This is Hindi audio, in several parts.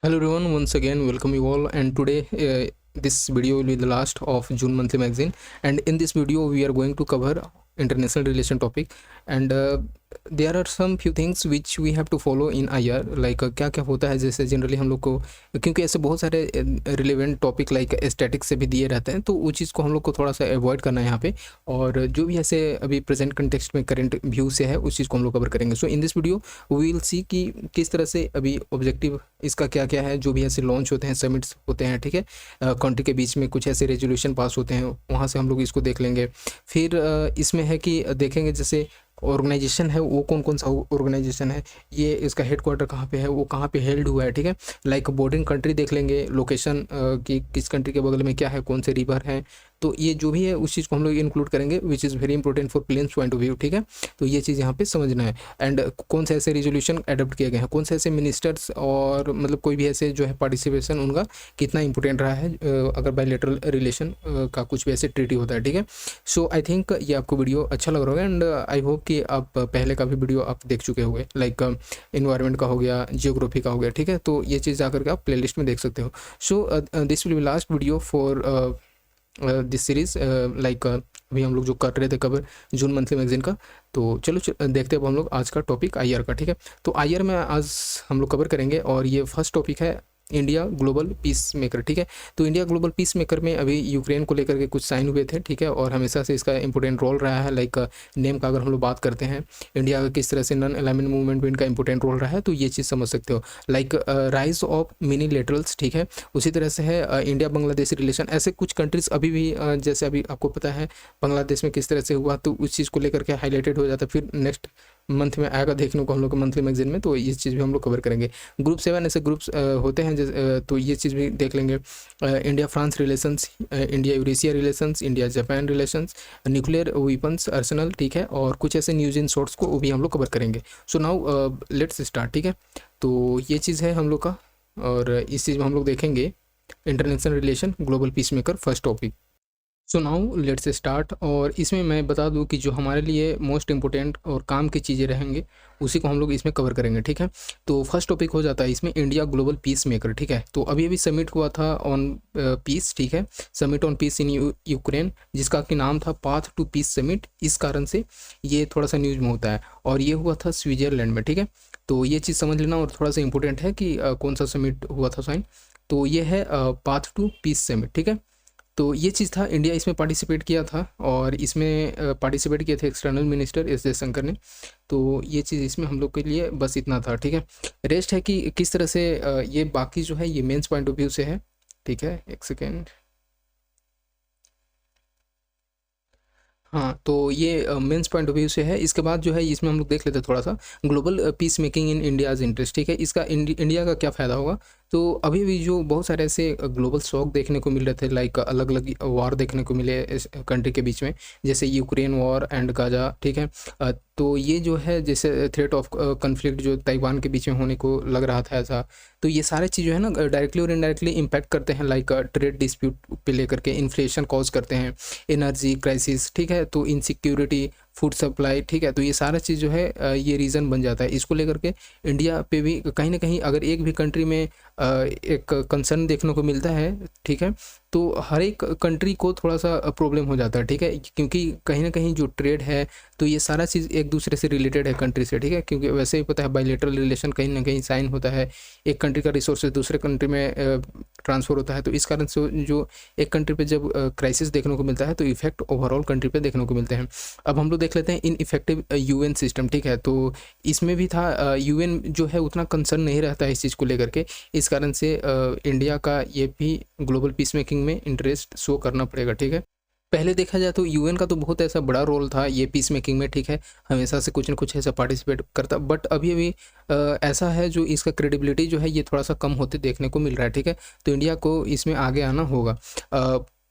Hello everyone, once again welcome you all, and today this video will be the last of June monthly magazine, and in this video we are going to cover international relation topic, and there are some few things which we have to follow in IR, like क्या क्या होता है। जैसे जनरली हम लोग को, क्योंकि ऐसे बहुत सारे रिलेवेंट टॉपिक लाइक स्टैटिक्स से भी दिए रहते हैं, तो वो चीज़ को हम लोग को थोड़ा सा अवॉइड करना है यहाँ पे। और जो भी ऐसे अभी प्रेजेंट कंटेक्स्ट में करंट व्यू से है उस चीज़ को हम लोग कवर करेंगे। So in this video we will see कि किस तरह से अभी ऑब्जेक्टिव इसका क्या क्या है। जो भी ऐसे लॉन्च होते हैं, समिट्स होते हैं, ठीक है, कंट्री के बीच में कुछ ऐसे रेजोल्यूशन पास होते हैं, वहाँ से हम लोग इसको देख लेंगे। फिर इसमें है कि देखेंगे जैसे ऑर्गेनाइजेशन है वो कौन कौन सा ऑर्गेनाइजेशन है, ये इसका हेडक्वार्टर कहाँ पे है, वो कहाँ पे हेल्ड हुआ है, ठीक है। लाइक बॉर्डरिंग कंट्री देख लेंगे, लोकेशन कि किस कंट्री के बगल में क्या है, कौन से रिवर हैं, तो ये जो भी है उस चीज़ को हम लोग इंक्लूड करेंगे, which is very important for plains point of view, ठीक है। तो ये चीज़ यहाँ पे समझना है। एंड कौन से ऐसे रेजोल्यूशन अडॉप्ट किए गए हैं, कौन से ऐसे मिनिस्टर्स और मतलब कोई भी ऐसे जो है पार्टिसिपेशन उनका कितना इंपॉर्टेंट रहा है अगर बायलैटरल रिलेशन का कुछ भी ऐसे ट्रीटी होता है, ठीक है। सो आई थिंक ये आपको वीडियो अच्छा लग रहा होगा, एंड आई होप कि आप पहले का भी वीडियो आप देख चुके होंगे, लाइक इन्वायरमेंट का हो गया, जियोग्राफी का हो गया, ठीक है। तो ये चीज़ जाकर के आप प्लेलिस्ट में देख सकते हो। So this will be last video for this series, like अभी हम लोग जो कर रहे थे कवर जून मंथली मैगजीन का। तो चलो देखते हैं अब हम लोग आज का टॉपिक आईआर का, ठीक है। तो आईआर में आज हम लोग कवर करेंगे, और ये फर्स्ट टॉपिक है इंडिया ग्लोबल पीस मेकर, ठीक है। तो इंडिया ग्लोबल पीस मेकर में अभी यूक्रेन को लेकर के कुछ साइन हुए थे, ठीक है, और हमेशा से इसका इंपॉर्टेंट रोल रहा है। लाइक नेम का अगर हम लोग बात करते हैं, इंडिया का किस तरह से नॉन अलाइनमेंट मूवमेंट में इनका इंपॉर्टेंट रोल रहा है, तो ये चीज़ समझ सकते हो। Like rise of mini laterals, ठीक है। उसी तरह से है इंडिया बांग्लादेश रिलेशन, ऐसे कुछ कंट्रीज अभी भी जैसे अभी आपको पता है बांग्लादेश में किस तरह से हुआ, तो उस चीज़ को लेकर के हाईलाइटेड हो जाता है। फिर नेक्स्ट मंथ में आएगा देखने को हम लोग मंथली मैगजीन में, तो ये चीज़ भी हम लोग कवर करेंगे। ग्रुप 7 ऐसे ग्रुप्स होते हैं तो ये चीज़ भी देख लेंगे। India France relations, India Eurasia relations, India Japan relations, nuclear weapons Arsenal, ठीक है, और कुछ ऐसे न्यूज इन शॉर्ट्स को वो भी हम लोग कवर करेंगे। सो नाउ लेट्स स्टार्ट, ठीक है। तो ये चीज़ है हम लोग का, और इस चीज़ में हम लोग देखेंगे international relation global peace maker first topic. So now let's start, और इसमें मैं बता दूं कि जो हमारे लिए मोस्ट इंपॉर्टेंट और काम की चीज़ें रहेंगे उसी को हम लोग इसमें कवर करेंगे, ठीक है। तो फर्स्ट टॉपिक हो जाता है इसमें इंडिया ग्लोबल पीस मेकर, ठीक है। तो अभी अभी समिट हुआ था ऑन पीस, ठीक है, summit on peace in Ukraine, जिसका कि नाम था पाथ टू पीस समिट। इस कारण से ये थोड़ा सा न्यूज में होता है, और ये हुआ था स्विट्जरलैंड में, ठीक है। तो ये चीज़ समझ लेना, और थोड़ा सा इंपॉर्टेंट है कि कौन सा समिट हुआ था साइन। तो ये है पाथ टू पीस समिट, ठीक है। तो ये चीज़ था, इंडिया इसमें पार्टिसिपेट किया था, और इसमें पार्टिसिपेट किए थे एक्सटर्नल मिनिस्टर एस जयशंकर ने। तो ये चीज़ इसमें हम लोग के लिए बस इतना था, ठीक है। रेस्ट है कि किस तरह से ये बाकी जो है ये मेंस पॉइंट ऑफ व्यू से है, ठीक है। एक सेकेंड, हाँ, तो ये मेंस पॉइंट ऑफ व्यू से है। इसके बाद जो है इसमें हम लोग देख लेते हैं थोड़ा सा global piece making in India's interest, ठीक है। इसका इंडिया का क्या फ़ायदा होगा। तो अभी भी जो बहुत सारे ऐसे ग्लोबल शॉक देखने को मिल रहे थे, लाइक अलग अलग वार देखने को मिले इस कंट्री के बीच में, जैसे यूक्रेन वॉर एंड गाजा, ठीक है। तो ये जो है जैसे थ्रेट ऑफ कन्फ्लिक्ट जो ताइवान के बीच में होने को लग रहा था ऐसा, तो ये सारे चीज़ जो है ना डायरेक्टली और इनडायरेक्टली इम्पैक्ट करते हैं। लाइक ट्रेड डिस्प्यूट पे लेकर के इन्फ्लेशन कॉज करते हैं, एनर्जी क्राइसिस, ठीक है, तो इनसिक्योरिटी, फूड सप्लाई, ठीक है। तो ये सारा चीज़ जो है ये रीज़न बन जाता है। इसको लेकर के इंडिया पे भी कहीं ना कहीं अगर एक भी कंट्री में एक कंसर्न देखने को मिलता है, ठीक है, तो हर एक कंट्री को थोड़ा सा प्रॉब्लम हो जाता है, ठीक है। क्योंकि कहीं ना कहीं जो ट्रेड है, तो ये सारा चीज़ एक दूसरे से रिलेटेड है कंट्री से, ठीक है। क्योंकि वैसे ही पता है बायलैटरल रिलेशन कहीं ना कहीं साइन होता है, एक कंट्री का रिसोर्सेज दूसरे कंट्री में ट्रांसफ़र होता है। तो इस कारण से जो एक कंट्री पे जब क्राइसिस देखने को मिलता है, तो इफेक्ट ओवरऑल कंट्री पे देखने को मिलते हैं। अब हम लोग देख लेते हैं इन इफेक्टिव यूएन सिस्टम, ठीक है। तो इसमें भी था यूएन जो है उतना कंसर्न नहीं रहता है इस चीज़ को लेकर के, इस कारण से इंडिया का ये भी ग्लोबल पीस मेकिंग में इंटरेस्ट शो करना पड़ेगा, ठीक है। पहले देखा जाए तो यूएन का तो बहुत ऐसा बड़ा रोल था ये पीस मेकिंग में, ठीक है, हमेशा से कुछ ना कुछ ऐसा पार्टिसिपेट करता, बट अभी अभी ऐसा है जो इसका क्रेडिबिलिटी जो है ये थोड़ा सा कम होते देखने को मिल रहा है, ठीक है। तो इंडिया को इसमें आगे आना होगा।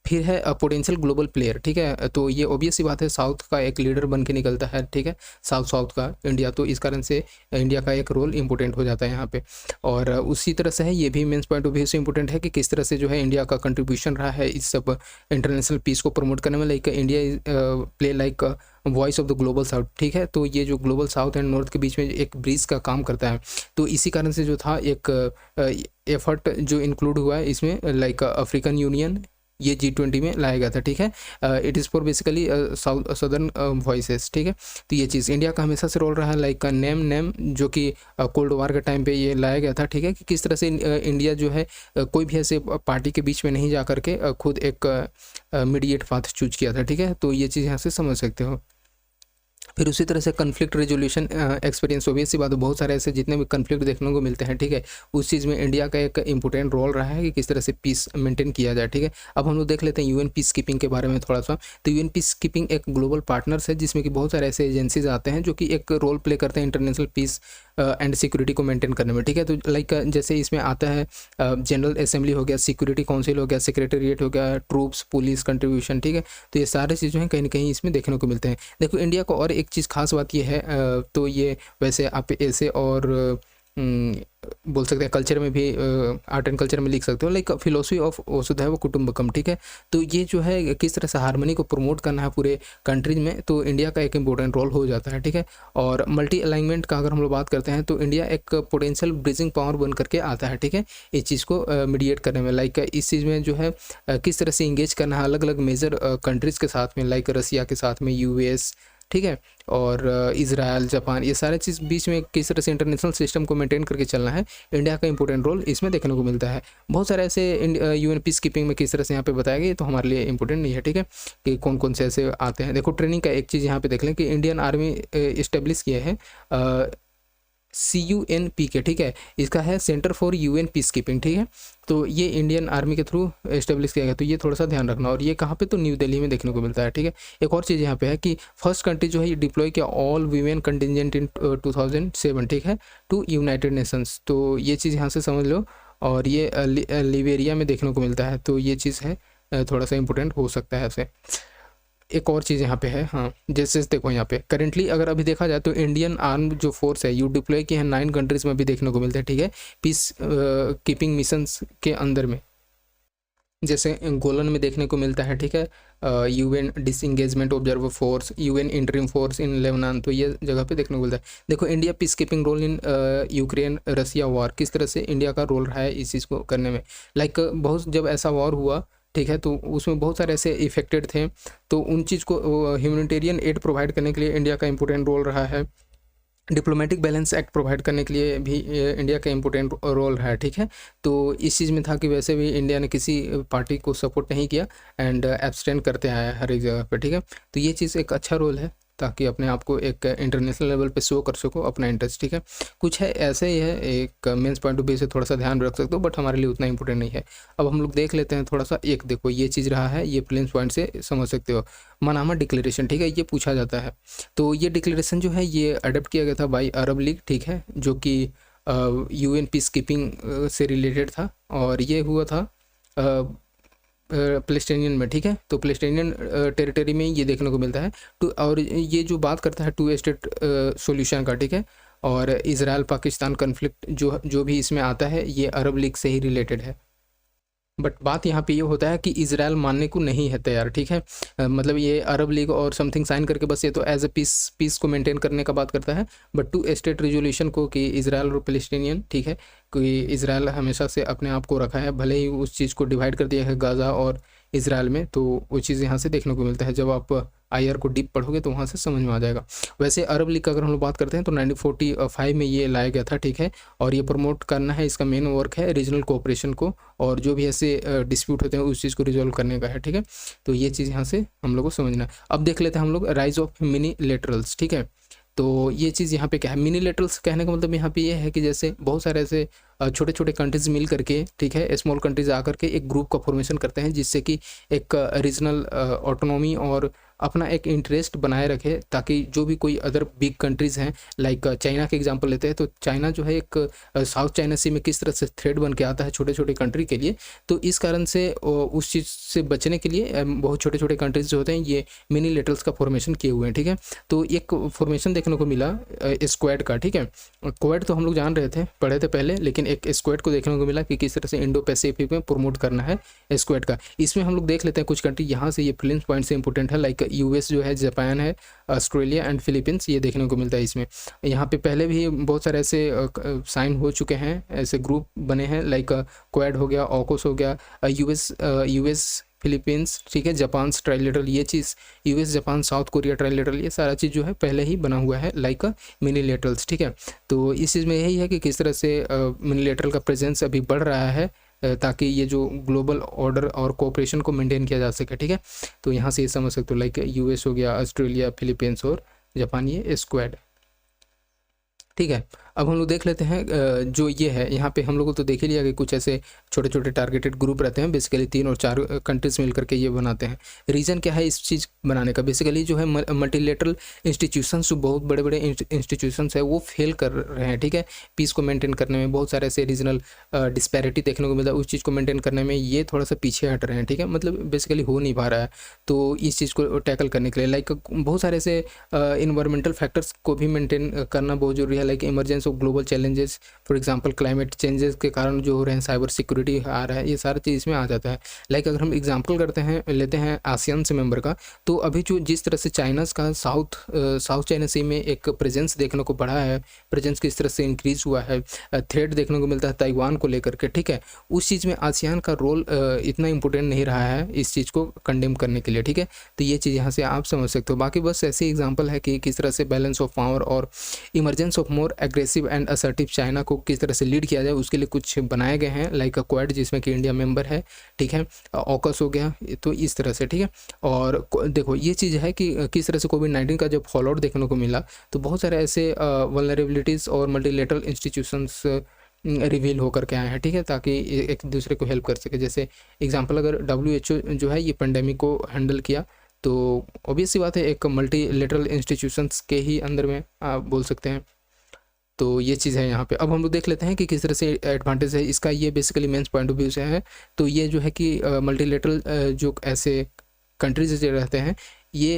फिर है पोटेंशियल ग्लोबल प्लेयर, ठीक है। तो ये ऑब्वियस सी बात है, साउथ का एक लीडर बन के निकलता है, ठीक है, साउथ का इंडिया, तो इस कारण से इंडिया का एक रोल इंपॉर्टेंट हो जाता है यहाँ पे। और उसी तरह से है, ये भी मेंस पॉइंट ऑफ व्यू से इंपॉर्टेंट है कि किस तरह से जो है इंडिया का कंट्रीब्यूशन रहा है इस सब इंटरनेशनल पीस को प्रमोट करने में। Like India play like voice of the global south, ठीक है। तो ये जो ग्लोबल साउथ एंड नॉर्थ के बीच में एक ब्रिज का काम करता है, तो इसी कारण से जो था एक एफर्ट जो इंक्लूड हुआ है इसमें, लाइक अफ्रीकन यूनियन, ये G20 में लाया गया था, ठीक है। It is for basically south southern voices, ठीक है। तो ये चीज़ इंडिया का हमेशा से रोल रहा है, लाइक नेम जो कि कोल्ड वार के टाइम पे ये लाया गया था, ठीक है, कि किस तरह से इंडिया जो है कोई भी ऐसे पार्टी के बीच में नहीं जा करके खुद एक मीडिएट पाथ चूज किया था, ठीक है। तो ये चीज़ यहाँ से समझ सकते हो। फिर उसी तरह से कन्फ्लिक्ट रेजोल्यूशन एक्सपीरियंस, ऑब्वियस सी बात है, बहुत सारे ऐसे जितने भी कन्फ्लिक्ट देखने को मिलते हैं, ठीक है, उस चीज़ में इंडिया का एक इंपॉर्टेंट रोल रहा है कि किस तरह से पीस मेंटेन किया जाए, ठीक है। अब हम लोग देख लेते हैं यूएन पीस कीपिंग के बारे में थोड़ा सा। तो यूएन पीस कीपिंग एक ग्लोबल पार्टनर्स है जिसमें कि बहुत सारे ऐसे एजेंसीज आते हैं जो कि एक रोल प्ले करते हैं इंटरनेशनल पीस एंड सिक्योरिटी को मेंटेन करने में, ठीक है। तो लाइक जैसे इसमें आता है जनरल असेंबली हो गया, सिक्योरिटी काउंसिल हो गया, सेक्रेटेरिएट हो गया, ट्रूप्स, पुलिस कंट्रीब्यूशन, ठीक है। तो ये सारे चीज़ें हैं कहीं ना कहीं इसमें देखने को मिलते हैं। देखो इंडिया को और एक चीज़ खास बात ये है, तो ये वैसे आप ऐसे और बोल सकते हैं कल्चर में भी, आर्ट एंड कल्चर में लिख सकते हो, लाइक फिलोसफी ऑफ वसुधैव कुटुंबकम, ठीक है। तो ये जो है किस तरह से हार्मनी को प्रमोट करना है पूरे कंट्रीज में, तो इंडिया का एक इंपॉर्टेंट रोल हो जाता है, ठीक है। और मल्टी अलाइनमेंट का अगर हम लोग बात करते हैं तो इंडिया एक पोटेंशियल ब्रिजिंग पावर बन करके आता है, ठीक है, इस चीज़ को मीडिएट करने में। लाइक इस चीज़ में जो है किस तरह से इंगेज करना है अलग अलग मेजर कंट्रीज़ के साथ में, लाइक रसिया के साथ में, यूएस, ठीक है, और इज़राइल, जापान, ये सारे चीज़ बीच में किस तरह से इंटरनेशनल सिस्टम को मेंटेन करके चलना है, इंडिया का इंपॉर्टेंट रोल इसमें देखने को मिलता है। बहुत सारे ऐसे यूएन पीस कीपिंग में किस तरह से यहाँ पे बताया गया, तो हमारे लिए इंपॉर्टेंट नहीं है, ठीक है, कि कौन कौन से ऐसे आते हैं। देखो ट्रेनिंग का एक चीज़ यहाँ पे देख लें कि इंडियन आर्मी इस्टेब्लिश किया है CUNP, ठीक है, इसका है centre for UN peace keeping, ठीक है। तो ये इंडियन आर्मी के थ्रू एस्टेब्लिश किया गया, तो ये थोड़ा सा ध्यान रखना। और ये कहाँ पे, तो न्यू दिल्ली में देखने को मिलता है, ठीक है। एक और चीज़ यहाँ पे है कि फर्स्ट कंट्री जो है ये डिप्लॉय किया ऑल वीमेन कंटिजेंट इन 2007, ठीक है, टू यूनाइटेड नेशंस। तो ये चीज़ यहाँ से समझ लो। और ये लिबेरिया में देखने को मिलता है, तो ये चीज़ है थोड़ा सा इंपॉर्टेंट हो सकता है ऐसे। एक और चीज़ यहाँ पे है, हाँ, जैसे देखो यहाँ पे करेंटली अगर अभी देखा जाए तो इंडियन आर्म जो फोर्स है यू डिप्लॉय की है 9 कंट्रीज़ में भी देखने को मिलते हैं, ठीक है, पीस कीपिंग मिशंस के अंदर में। जैसे गोलन में देखने को मिलता है, ठीक है, UN disengagement observer force, UN interim force in Lebanon, तो ये जगह पे देखने को मिलता है। देखो India peace keeping role in Ukraine Russia war, किस तरह से इंडिया का रोल रहा है इस चीज़ को करने में। लाइक बहुत जब ऐसा वॉर हुआ, ठीक है, तो उसमें बहुत सारे ऐसे इफेक्टेड थे, तो उन चीज़ को ह्यूमैनिटेरियन एड प्रोवाइड करने के लिए इंडिया का इंपॉर्टेंट रोल रहा है। डिप्लोमेटिक बैलेंस एक्ट प्रोवाइड करने के लिए भी इंडिया का इंपॉर्टेंट रोल है, ठीक है। तो इस चीज़ में था कि वैसे भी इंडिया ने किसी पार्टी को सपोर्ट नहीं किया एंड एब्सटेंड करते आया हर एक जगह पर, ठीक है। तो ये चीज़ एक अच्छा रोल है ताकि अपने आप को एक इंटरनेशनल लेवल पे शो कर सको अपना इंटरेस्ट, ठीक है। कुछ है ऐसे ही है, एक मेंस पॉइंट ऑफ व्यू से थोड़ा सा ध्यान रख सकते हो, बट हमारे लिए उतना इंपॉर्टेंट नहीं है। अब हम लोग देख लेते हैं थोड़ा सा, एक देखो ये चीज़ रहा है, ये प्लेन्स पॉइंट से समझ सकते हो, मनामा डिक्लेरेशन, ठीक है, ये पूछा जाता है। तो ये डिक्लेरेशन जो है ये अडोप्ट किया गया था बाई अरब लीग, ठीक है, जो कि यूएन पीस कीपिंग से रिलेटेड था, और ये हुआ था पैलेस्टाइनियन में, ठीक है। तो पैलेस्टाइनियन टेरिटरी में ये देखने को मिलता है और ये जो बात करता है 2 स्टेट सॉल्यूशन का, ठीक है। और इजराइल पाकिस्तान कन्फ्लिक्ट जो भी इसमें आता है ये अरब लीग से ही रिलेटेड है। बट बात यहाँ पे ये होता है कि इजराइल मानने को नहीं है तैयार, ठीक है। मतलब ये अरब लीग और समथिंग साइन करके बस ये तो एज ए पीस को मेंटेन करने का बात करता है, बट 2 स्टेट रिजोल्यूशन को कि इजराइल और पैलेस्टाइनियन, ठीक है, कि इजराइल हमेशा से अपने आप को रखा है, भले ही उस चीज़ को डिवाइड कर दिया है गाज़ा और इजराइल में, तो वो चीज़ यहाँ से देखने को मिलता है। जब आप IR को डीप पढ़ोगे तो वहाँ से समझ में आ जाएगा। वैसे अरब लीग का अगर हम लोग बात करते हैं तो 1945 में ये लाया गया था, ठीक है, और ये प्रमोट करना है, इसका मेन वर्क है रीजनल कोऑपरेशन को, और जो भी ऐसे डिस्प्यूट होते हैं उस चीज़ को रिजॉल्व करने का है, ठीक है। तो ये चीज़ यहाँ से हम लोग को समझना है। अब देख लेते हैं हम लोग राइज ऑफ मिनी लेटरल्स, ठीक है। तो ये चीज़ यहाँ पे क्या है, मिनी लेटरल्स कहने का मतलब यहाँ पे ये है कि जैसे बहुत सारे ऐसे छोटे छोटे कंट्रीज मिल करके, ठीक है, स्मॉल कंट्रीज आकर के एक ग्रुप का फॉर्मेशन करते हैं, जिससे कि एक रीजनल ऑटोनॉमी और अपना एक इंटरेस्ट बनाए रखे, ताकि जो भी कोई अदर बिग कंट्रीज़ हैं, लाइक चाइना के एग्जांपल लेते हैं, तो चाइना जो है एक साउथ चाइना सी में किस तरह से थ्रेट बन के आता है छोटे छोटे कंट्री के लिए। तो इस कारण से उस चीज़ से बचने के लिए बहुत छोटे छोटे कंट्रीज जो होते हैं ये मिनी लेटरल्स का फॉर्मेशन किए हुए हैं, ठीक है। तो एक फॉर्मेशन देखने को मिला स्क्वाड का, ठीक है। क्वाड तो हम लोग जान रहे थे, पढ़े थे पहले, लेकिन एक स्क्वाड को देखने को मिला कि किस तरह से इंडो पैसिफिक में प्रमोट करना है स्क्वाड का। इसमें हम लोग देख लेते हैं कुछ कंट्री यहाँ से, ये प्रिलिम्स पॉइंट से इंपॉर्टेंट है, लाइक यूएस जो है, जापान है, ऑस्ट्रेलिया एंड फिलीपींस, ये देखने को मिलता है इसमें। यहाँ पे पहले भी बहुत सारे ऐसे साइन हो चुके हैं, ऐसे ग्रुप बने हैं, लाइक क्वाड हो गया, ऑकस हो गया, यूएस फिलीपींस, ठीक है, जापान ट्राइलेटरल, ये चीज़ US Japan South Korea trilateral, ये सारा चीज़ जो है पहले ही बना हुआ है लाइक मिनी लेटरल्स, ठीक है। तो इस चीज़ में यही है कि किस तरह से मिनी लेटरल का प्रेजेंस अभी बढ़ रहा है, ताकि ये जो ग्लोबल ऑर्डर और कोऑपरेशन को मेंटेन किया जा सके, ठीक है। तो यहाँ से ये समझ सकते हो, लाइक यूएस हो गया, ऑस्ट्रेलिया, फिलीपींस और जापान, ये स्क्वाड, ठीक है। अब हम लोग देख लेते हैं जो ये है, यहाँ पे हम लोगों को तो देख ही लिया कि कुछ ऐसे छोटे छोटे टारगेटेड ग्रुप रहते हैं, बेसिकली 3 और 4 कंट्रीज मिल करके ये बनाते हैं। रीज़न क्या है इस चीज़ बनाने का? बेसिकली जो है मल्टीलेटरल इंस्टीट्यूशंस, जो बहुत बड़े बड़े इंस्टीट्यूशंस है, वो फेल कर रहे हैं, ठीक है, पीस को मेंटेन करने में। बहुत सारे ऐसे रीजनल डिस्पैरिटी देखने को मिलता है, उस चीज़ को मेंटेन करने में ये थोड़ा सा पीछे हट रहे हैं, ठीक है, मतलब बेसिकली हो नहीं पा रहा है। तो इस चीज़ को टैकल करने के लिए लाइक बहुत सारे ऐसे इन्वायरमेंटल फैक्टर्स को भी मेंटेन करना बहुत जरूरी है, like emergence of global challenges, for example climate changes के कारण जो हो रहे हैं, साइबर सिक्योरिटी आ रहा है, ये सारा चीज़ इसमें आ जाता है। लाइक अगर हम एग्जांपल लेते हैं आसियान से मेंबर का, तो अभी जो जिस तरह से चाइनाज़ का साउथ चाइना सी में एक प्रेजेंस देखने को बढ़ा है, प्रेजेंस किस तरह से इंक्रीज हुआ है, थ्रेट देखने को मिलता है ताइवान को लेकर के, ठीक है, उस चीज़ में आसियान का रोल इतना इंपॉर्टेंट नहीं रहा है इस चीज़ को कंडेम करने के लिए, ठीक है। तो ये चीज़ यहाँ से आप समझ सकते हो। बाकी बस ऐसे एग्जाम्पल है कि किस तरह से बैलेंस ऑफ पावर और emergence of more aggressive and assertive China को किस तरह से लीड किया जाए, उसके लिए कुछ बनाए गए हैं, लाइक क्वाड जिसमें कि इंडिया मेंबर है, ठीक है, ऑकस हो गया, तो इस तरह से, ठीक है। और देखो ये चीज़ है कि किस तरह से कोविड-19 का जब फॉलोआउट देखने को मिला, तो बहुत सारे ऐसे वल्नरेबिलिटीज़ और मल्टीलेटरल इंस्टीट्यूशंस रिवील होकर के आए हैं, ठीक है, ताकि एक दूसरे को हेल्प कर सके। जैसे एग्जांपल अगर WHO जो है ये पेंडेमिक को हैंडल किया, तो ऑब्वियस सी बात है एक मल्टीलेटरल इंस्टीट्यूशंस के ही अंदर में आप बोल सकते हैं। तो ये चीज़ है यहाँ पे। अब हम लोग देख लेते हैं कि किस तरह से एडवांटेज है इसका, ये basically mains point of view से है। तो ये जो है कि मल्टीलेटरल जो ऐसे कंट्रीज जो रहते हैं, ये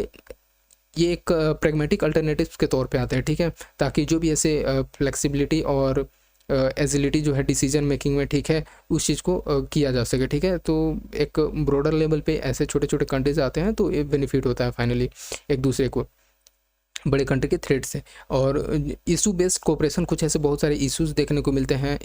एक प्रैग्मेटिक अल्टरनेटिव्स के तौर पे आते हैं, ठीक है, ताकि जो भी ऐसे फ्लेक्सिबिलिटी और एजिलिटी जो है डिसीजन मेकिंग में, ठीक है, उस चीज़ को किया जा सके, ठीक है। तो एक ब्रॉडर लेवल पे ऐसे छोटे छोटे कंट्रीज आते हैं, तो ये बेनिफिट होता है फाइनली एक दूसरे को बड़े कंट्री के थ्रेड से। और इशू बेस्ड कोऑपरेशन, कुछ ऐसे बहुत सारे इश्यूज देखने को मिलते हैं,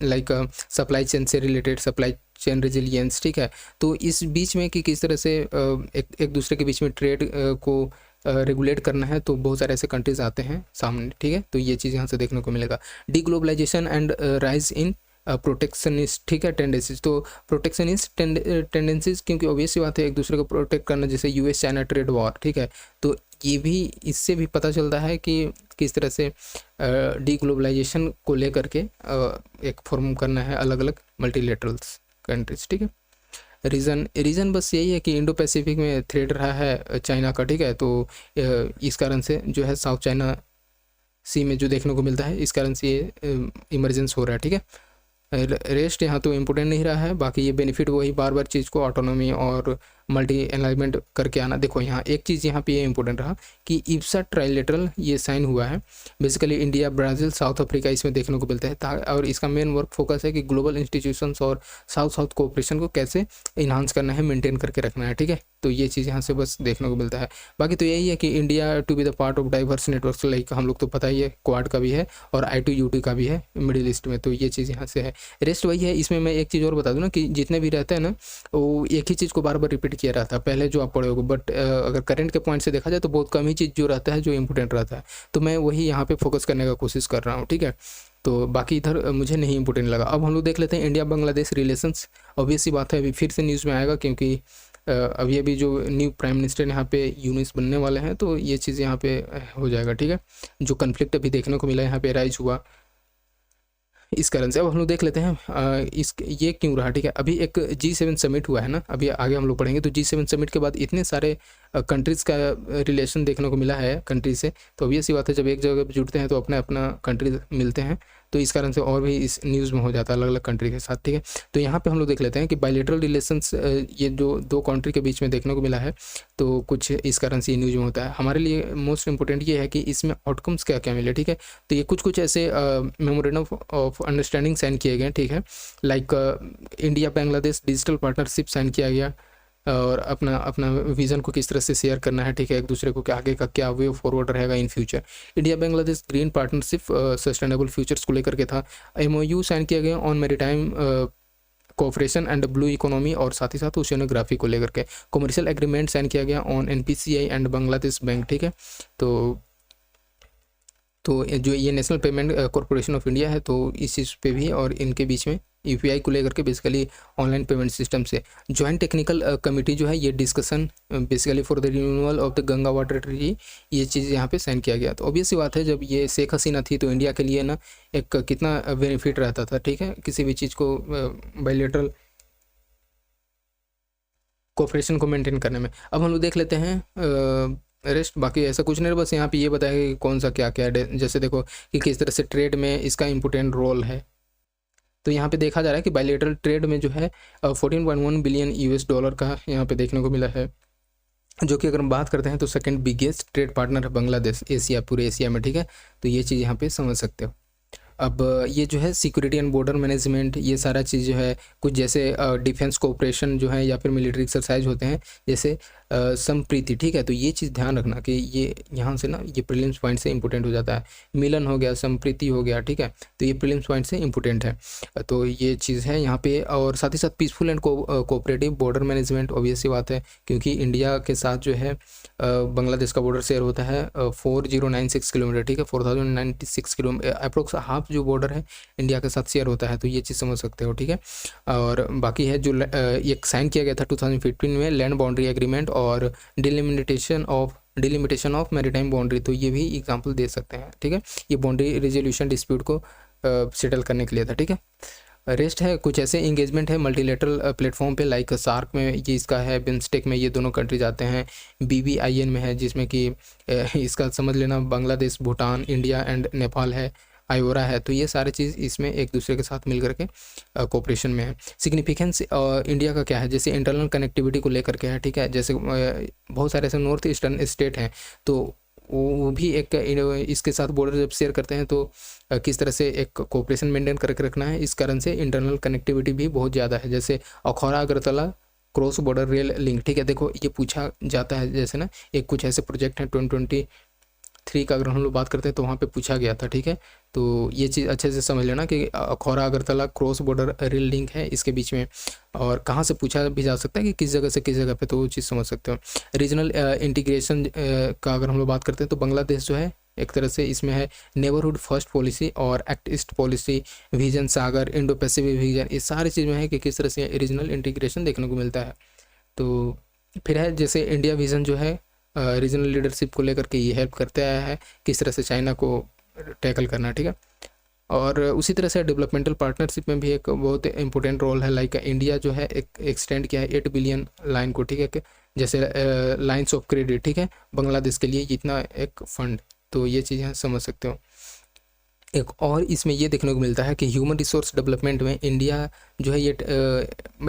लाइक सप्लाई चेन से रिलेटेड, सप्लाई चेन रेजिलियंस, ठीक है। तो इस बीच में कि किस तरह से एक दूसरे के बीच में ट्रेड को रेगुलेट करना है, तो बहुत सारे ऐसे कंट्रीज आते हैं सामने, ठीक है। तो ये चीज़ यहाँ से देखने को मिलेगा। डीग्लोबलाइजेशन एंड राइज इन प्रोटेक्शनिस्ट, ठीक है, टेंडेंसीज। तो प्रोटेक्शनिस्ट टेंडेंसीज, क्योंकि ऑब्वियस सी बात है एक दूसरे को प्रोटेक्ट करना, जैसे US चाइना ट्रेड वॉर, ठीक है। तो ये भी इससे भी पता चलता है कि किस तरह से डीग्लोबलाइजेशन को लेकर के एक फॉर्म करना है अलग अलग मल्टीलेटरल्स कंट्रीज, ठीक है। रीज़न बस यही है कि इंडो पैसिफिक में थ्रेड रहा है चाइना का, ठीक है। तो इस कारण से जो है साउथ चाइना सी में जो देखने को मिलता है, इस कारण से ये इमरजेंस हो रहा है, ठीक है। रेस्ट यहाँ तो इम्पोर्टेंट नहीं रहा है, बाकी ये बेनिफिट वही बार बार चीज़ को ऑटोनॉमी और मल्टी अलाइनमेंट करके आना। देखो यहाँ एक चीज़ यहाँ पे ये इंपॉर्टेंट रहा कि इप्सा ट्राइलेटरल ये साइन हुआ है, basically India, Brazil, south Africa इसमें देखने को मिलता है। और इसका मेन वर्क फोकस है कि ग्लोबल इंस्टीट्यूशंस और साउथ कोऑपरेशन को कैसे इन्हांस करना है, मेंटेन करके रखना है, ठीक है। तो ये चीज़ यहाँ से बस देखने को मिलता है। बाकी तो यही है कि India to be the part of diverse network, like हम लोग तो पता ही है क्वाड का भी है और I2UT का भी है मिडिल ईस्ट में, तो ये चीज़ यहाँ से है। रेस्ट वही है। इसमें मैं एक चीज़ और बता दूँ ना कि जितने भी रहते हैं ना, वो एक ही चीज़ को बार बार रिपीट किया रहता है पहले जो आप पढ़े होगे, बट अगर करंट के पॉइंट से देखा जाए तो बहुत कम ही चीज़ जो रहता है जो इंपॉर्टेंट रहता है, तो मैं वही यहाँ पे फोकस करने का कोशिश कर रहा हूँ, ठीक है। तो बाकी इधर मुझे नहीं इंपॉर्टेंट लगा। अब हम लोग देख लेते हैं इंडिया बांग्लादेश रिलेशंस। ऑब्वियस सी बात है अभी फिर से न्यूज़ में आएगा, क्योंकि अभी जो न्यू प्राइम मिनिस्टर यहाँ पे यूनिस बनने वाले हैं, तो ये चीज़ यहाँ पे हो जाएगा, ठीक है। जो कन्फ्लिक्ट अभी देखने को मिला यहाँ पे राइज हुआ, इस कारण से अब हम लोग देख लेते हैं इस ये क्यों रहा, ठीक है। अभी एक G7 समिट हुआ है ना, अभी आगे हम लोग पढ़ेंगे। तो G7 समिट के बाद इतने सारे कंट्रीज़ का रिलेशन देखने को मिला है कंट्री से, तो अभी ऐसी बात है, जब एक जगह पे जुड़ते हैं तो अपना अपना कंट्री मिलते हैं, तो इस कारण से और भी इस न्यूज़ में हो जाता है अलग अलग कंट्री के साथ, ठीक है। तो यहाँ पे हम लोग देख लेते हैं कि बायलैटरल रिलेशंस ये जो दो कंट्री के बीच में देखने को मिला है, तो कुछ इस कारण से ये न्यूज़ में होता है। हमारे लिए मोस्ट इंपॉर्टेंट ये है कि इसमें आउटकम्स क्या क्या मिले, ठीक है। तो ये कुछ कुछ ऐसे मेमोरेंडम ऑफ अंडरस्टैंडिंग साइन किए गए, ठीक है। Like India Bangladesh digital partnership sign किया गया, और अपना अपना विज़न को किस तरह से शेयर करना है, ठीक है, एक दूसरे को, क्या आगे का क्या वे फॉरवर्ड रहेगा in future. India Bangladesh green partnership sustainable futures को लेकर के था। MOU साइन किया गया on maritime cooperation and blue economy, और साथ ही साथ ओशियनोग्राफी को लेकर के कमर्शियल एग्रीमेंट साइन किया गया on NPCI and Bangladesh bank, ठीक है। तो जो ये national payment corporation of India है, तो इस चीज़ पे भी और इनके बीच में UPI को लेकर के बेसिकली ऑनलाइन पेमेंट सिस्टम से जॉइंट टेक्निकल कमेटी जो है, ये discussion basically for the renewal of the Ganga water treaty, ये चीज़ यहाँ पे साइन किया गया। तो ऑब्वियस सी बात है, जब ये शेख हसीना थी तो इंडिया के लिए ना एक कितना बेनिफिट रहता था, ठीक है, किसी भी चीज़ को बायलैटरल कोऑपरेशन को मेंटेन करने में। अब हम लोग देख लेते हैं रेस्ट, बाकी ऐसा कुछ नहीं, बस यहाँ पे ये बताया कि कौन सा क्या क्या है। जैसे देखो कि किस तरह से ट्रेड में इसका इम्पोर्टेंट रोल है। तो यहाँ पे देखा जा रहा है कि बायलैटरल ट्रेड में जो है 14.1 बिलियन US डॉलर का यहाँ पे देखने को मिला है, जो कि अगर हम बात करते हैं तो सेकंड बिगेस्ट ट्रेड पार्टनर है बांग्लादेश एशिया, पूरे एशिया में, ठीक है। तो ये चीज़ यहाँ पे समझ सकते हो। अब ये जो है सिक्योरिटी एंड बॉर्डर मैनेजमेंट, ये सारा चीज़ जो है, कुछ जैसे डिफेंस कोऑपरेशन जो है या फिर मिलिट्री एक्सरसाइज होते हैं, जैसे संप्रीति, ठीक है। तो ये चीज़ ध्यान रखना कि ये यहाँ से ना ये प्रीलिम्स पॉइंट से इंपॉर्टेंट हो जाता है। मिलन हो गया, संप्रीति हो गया, ठीक है। तो ये प्रीलिम्स पॉइंट से इंपॉर्टेंट है, तो ये चीज़ है यहाँ पे। और साथ ही साथ peaceful and cooperative border management, obvious सी बात है, क्योंकि इंडिया के साथ जो है बांग्लादेश का बॉर्डर शेयर होता है 4096 किलोमीटर, ठीक है, 4096 किलोमीटर अप्रोक्स हाफ जो बॉर्डर है इंडिया के साथ शेयर होता है। तो ये चीज़ समझ सकते हो, ठीक है। और बाकी है जो एक साइन किया गया था 2015 में लैंड बाउंड्री एग्रीमेंट और डिलिमिटेशन ऑफ मैरीटाइम बाउंड्री, तो ये भी एग्जांपल दे सकते हैं, ठीक है। ये बाउंड्री रिजोल्यूशन डिस्प्यूट को सेटल करने के लिए था, ठीक है। रेस्ट है कुछ ऐसे इंगेजमेंट है मल्टीलेटरल प्लेटफॉर्म पे, लाइक सार्क में ये इसका है, बिम्स्टेक में ये दोनों कंट्री जाते हैं, BBIN में है, जिसमें कि इसका समझ लेना बांग्लादेश, भूटान, इंडिया एंड नेपाल है, आयोरा है। तो ये सारी चीज़ इसमें एक दूसरे के साथ मिल करके कोऑपरेशन में है। सिग्निफिकेंस इंडिया का क्या है, जैसे इंटरनल कनेक्टिविटी को लेकर के है, ठीक है। जैसे बहुत सारे ऐसे नॉर्थ ईस्टर्न स्टेट हैं, तो वो भी एक इसके साथ बॉर्डर जब शेयर करते हैं तो किस तरह से एक कोऑपरेशन मेंटेन करके रखना है, इस कारण से इंटरनल कनेक्टिविटी भी बहुत ज़्यादा है। जैसे Akhaura Agartala cross border rail link, ठीक है। देखो ये पूछा जाता है, जैसे ना एक कुछ ऐसे प्रोजेक्ट हैं 2023 का अगर हम लोग बात करते हैं तो वहाँ पे पूछा गया था, ठीक है। तो ये चीज़ अच्छे से समझ लेना कि Akhaura Agartala cross border rail link है इसके बीच में, और कहाँ से पूछा भी जा सकता है कि किस जगह से किस जगह पे, तो वो चीज़ समझ सकते हो। रीजनल इंटीग्रेशन का अगर हम लोग बात करते हैं तो बांग्लादेश जो है एक तरह से इसमें है नेबरहुड फर्स्ट पॉलिसी और एक्ट ईस्ट पॉलिसी, विजन सागर, इंडो पैसिफिक विजन, ये सारी चीज़ में है कि किस तरह से रीजनल इंटीग्रेशन देखने को मिलता है। तो फिर है जैसे इंडिया विजन जो है रीजनल लीडरशिप को लेकर के ये हेल्प करते आया है, किस तरह से चाइना को टैकल करना, ठीक है। और उसी तरह से डेवलपमेंटल पार्टनरशिप में भी एक बहुत इंपॉर्टेंट रोल है, लाइक इंडिया जो है एक एक्सटेंड किया है 8 बिलियन लाइन को, ठीक है, जैसे लाइन्स ऑफ क्रेडिट, ठीक है, बांग्लादेश के लिए इतना एक फंड, तो ये चीज़ें समझ सकते हो। एक और इसमें ये देखने को मिलता है कि ह्यूमन रिसोर्स डेवलपमेंट में इंडिया जो है ये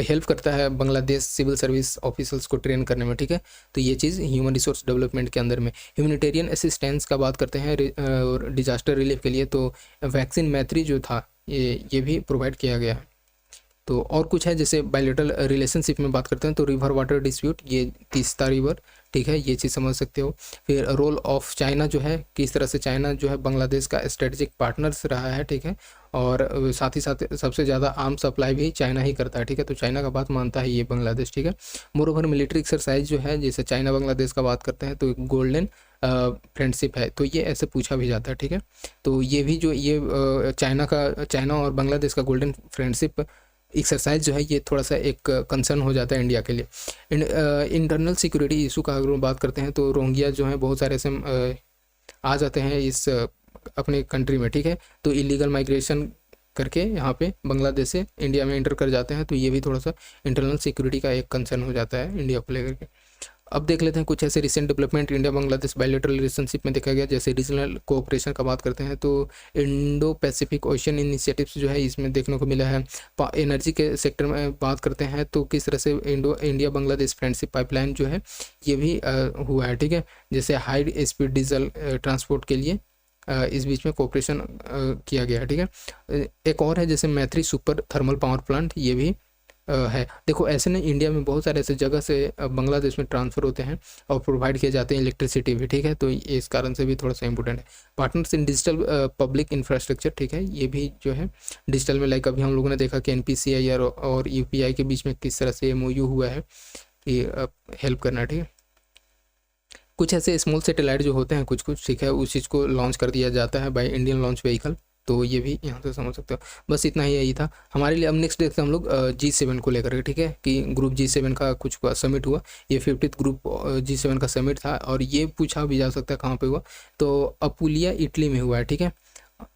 हेल्प करता है बांग्लादेश सिविल सर्विस ऑफिसर्स को ट्रेन करने में, ठीक है। तो ये चीज़ ह्यूमन रिसोर्स डेवलपमेंट के अंदर में। ह्यूमैनिटेरियन असिस्टेंस का बात करते हैं और डिजास्टर रिलीफ के लिए, तो वैक्सीन मैत्री जो था ये भी प्रोवाइड किया गया है। तो और कुछ है जैसे बायलैटरल रिलेशनशिप में बात करते हैं तो रिवर वाटर डिस्प्यूट, ये तीस्ता रिवर, ठीक है, ये चीज़ समझ सकते हो। फिर रोल ऑफ चाइना जो है, किस तरह से चाइना जो है बांग्लादेश का स्ट्रेटजिक पार्टनर्स रहा है, ठीक है। और साथ ही साथ सबसे ज़्यादा आर्म सप्लाई भी चाइना ही करता है, ठीक है। तो चाइना का बात मानता है ये बांग्लादेश, ठीक है। मोर ओवर मिलिट्री एक्सरसाइज जो है, जैसे चाइना बांग्लादेश का बात करते हैं तो गोल्डन फ्रेंडशिप है, तो ये ऐसे पूछा भी जाता है, ठीक है। तो ये भी जो ये चाइना और बांग्लादेश का गोल्डन फ्रेंडशिप एक्सरसाइज जो है, ये थोड़ा सा एक कंसर्न हो जाता है इंडिया के लिए। इंटरनल सिक्योरिटी इशू का अगर बात करते हैं तो रोहिंग्या जो है बहुत सारे ऐसे आ जाते हैं इस अपने कंट्री में, ठीक है। तो इलीगल माइग्रेशन करके यहाँ पे बांग्लादेश से इंडिया में एंटर कर जाते हैं, तो ये भी थोड़ा सा इंटरनल सिक्योरिटी का एक कंसर्न हो जाता है इंडिया को लेकर के। अब देख लेते हैं कुछ ऐसे recent development India Bangladesh bilateral relationship में देखा गया। जैसे रीजनल कोऑपरेशन का बात करते हैं तो इंडो पैसिफिक ओशन इनिशिएटिव्स जो है इसमें देखने को मिला है। एनर्जी के सेक्टर में बात करते हैं तो किस तरह से इंडिया बांग्लादेश फ्रेंडशिप पाइपलाइन जो है ये भी हुआ है, ठीक है। जैसे हाई स्पीड डीजल ट्रांसपोर्ट के लिए इस बीच में कोऑपरेशन किया गया है, ठीक है। एक और है जैसे मैत्री सुपर थर्मल पावर प्लांट, ये भी है। देखो ऐसे नहीं, इंडिया में बहुत सारे ऐसे जगह से बांग्लादेश में ट्रांसफ़र होते हैं और प्रोवाइड किए जाते हैं इलेक्ट्रिसिटी भी, ठीक है। तो इस कारण से भी थोड़ा सा इंपॉर्टेंट है। Partners in digital public infrastructure, ठीक है, ये भी जो है डिजिटल में लाइक अभी हम लोगों ने देखा कि NPCI और UPI के बीच में किस तरह से MOU हुआ है कि हेल्प करना, ठीक है। कुछ ऐसे स्मॉल सैटेलाइट जो होते हैं कुछ कुछ, ठीक है, उस चीज़ को लॉन्च कर दिया जाता है बाय इंडियन लॉन्च व्हीकल, तो ये भी यहाँ से समझ सकते हो। बस इतना ही यही था हमारे लिए। अब नेक्स्ट देखते हैं हम लोग G7 को लेकर के, ठीक है, कि ग्रुप G7 का कुछ समिट हुआ। ये 50th ग्रुप G7 का समिट था और ये पूछा भी जा सकता है कहाँ पे हुआ, तो अपुलिया इटली में हुआ है, ठीक है।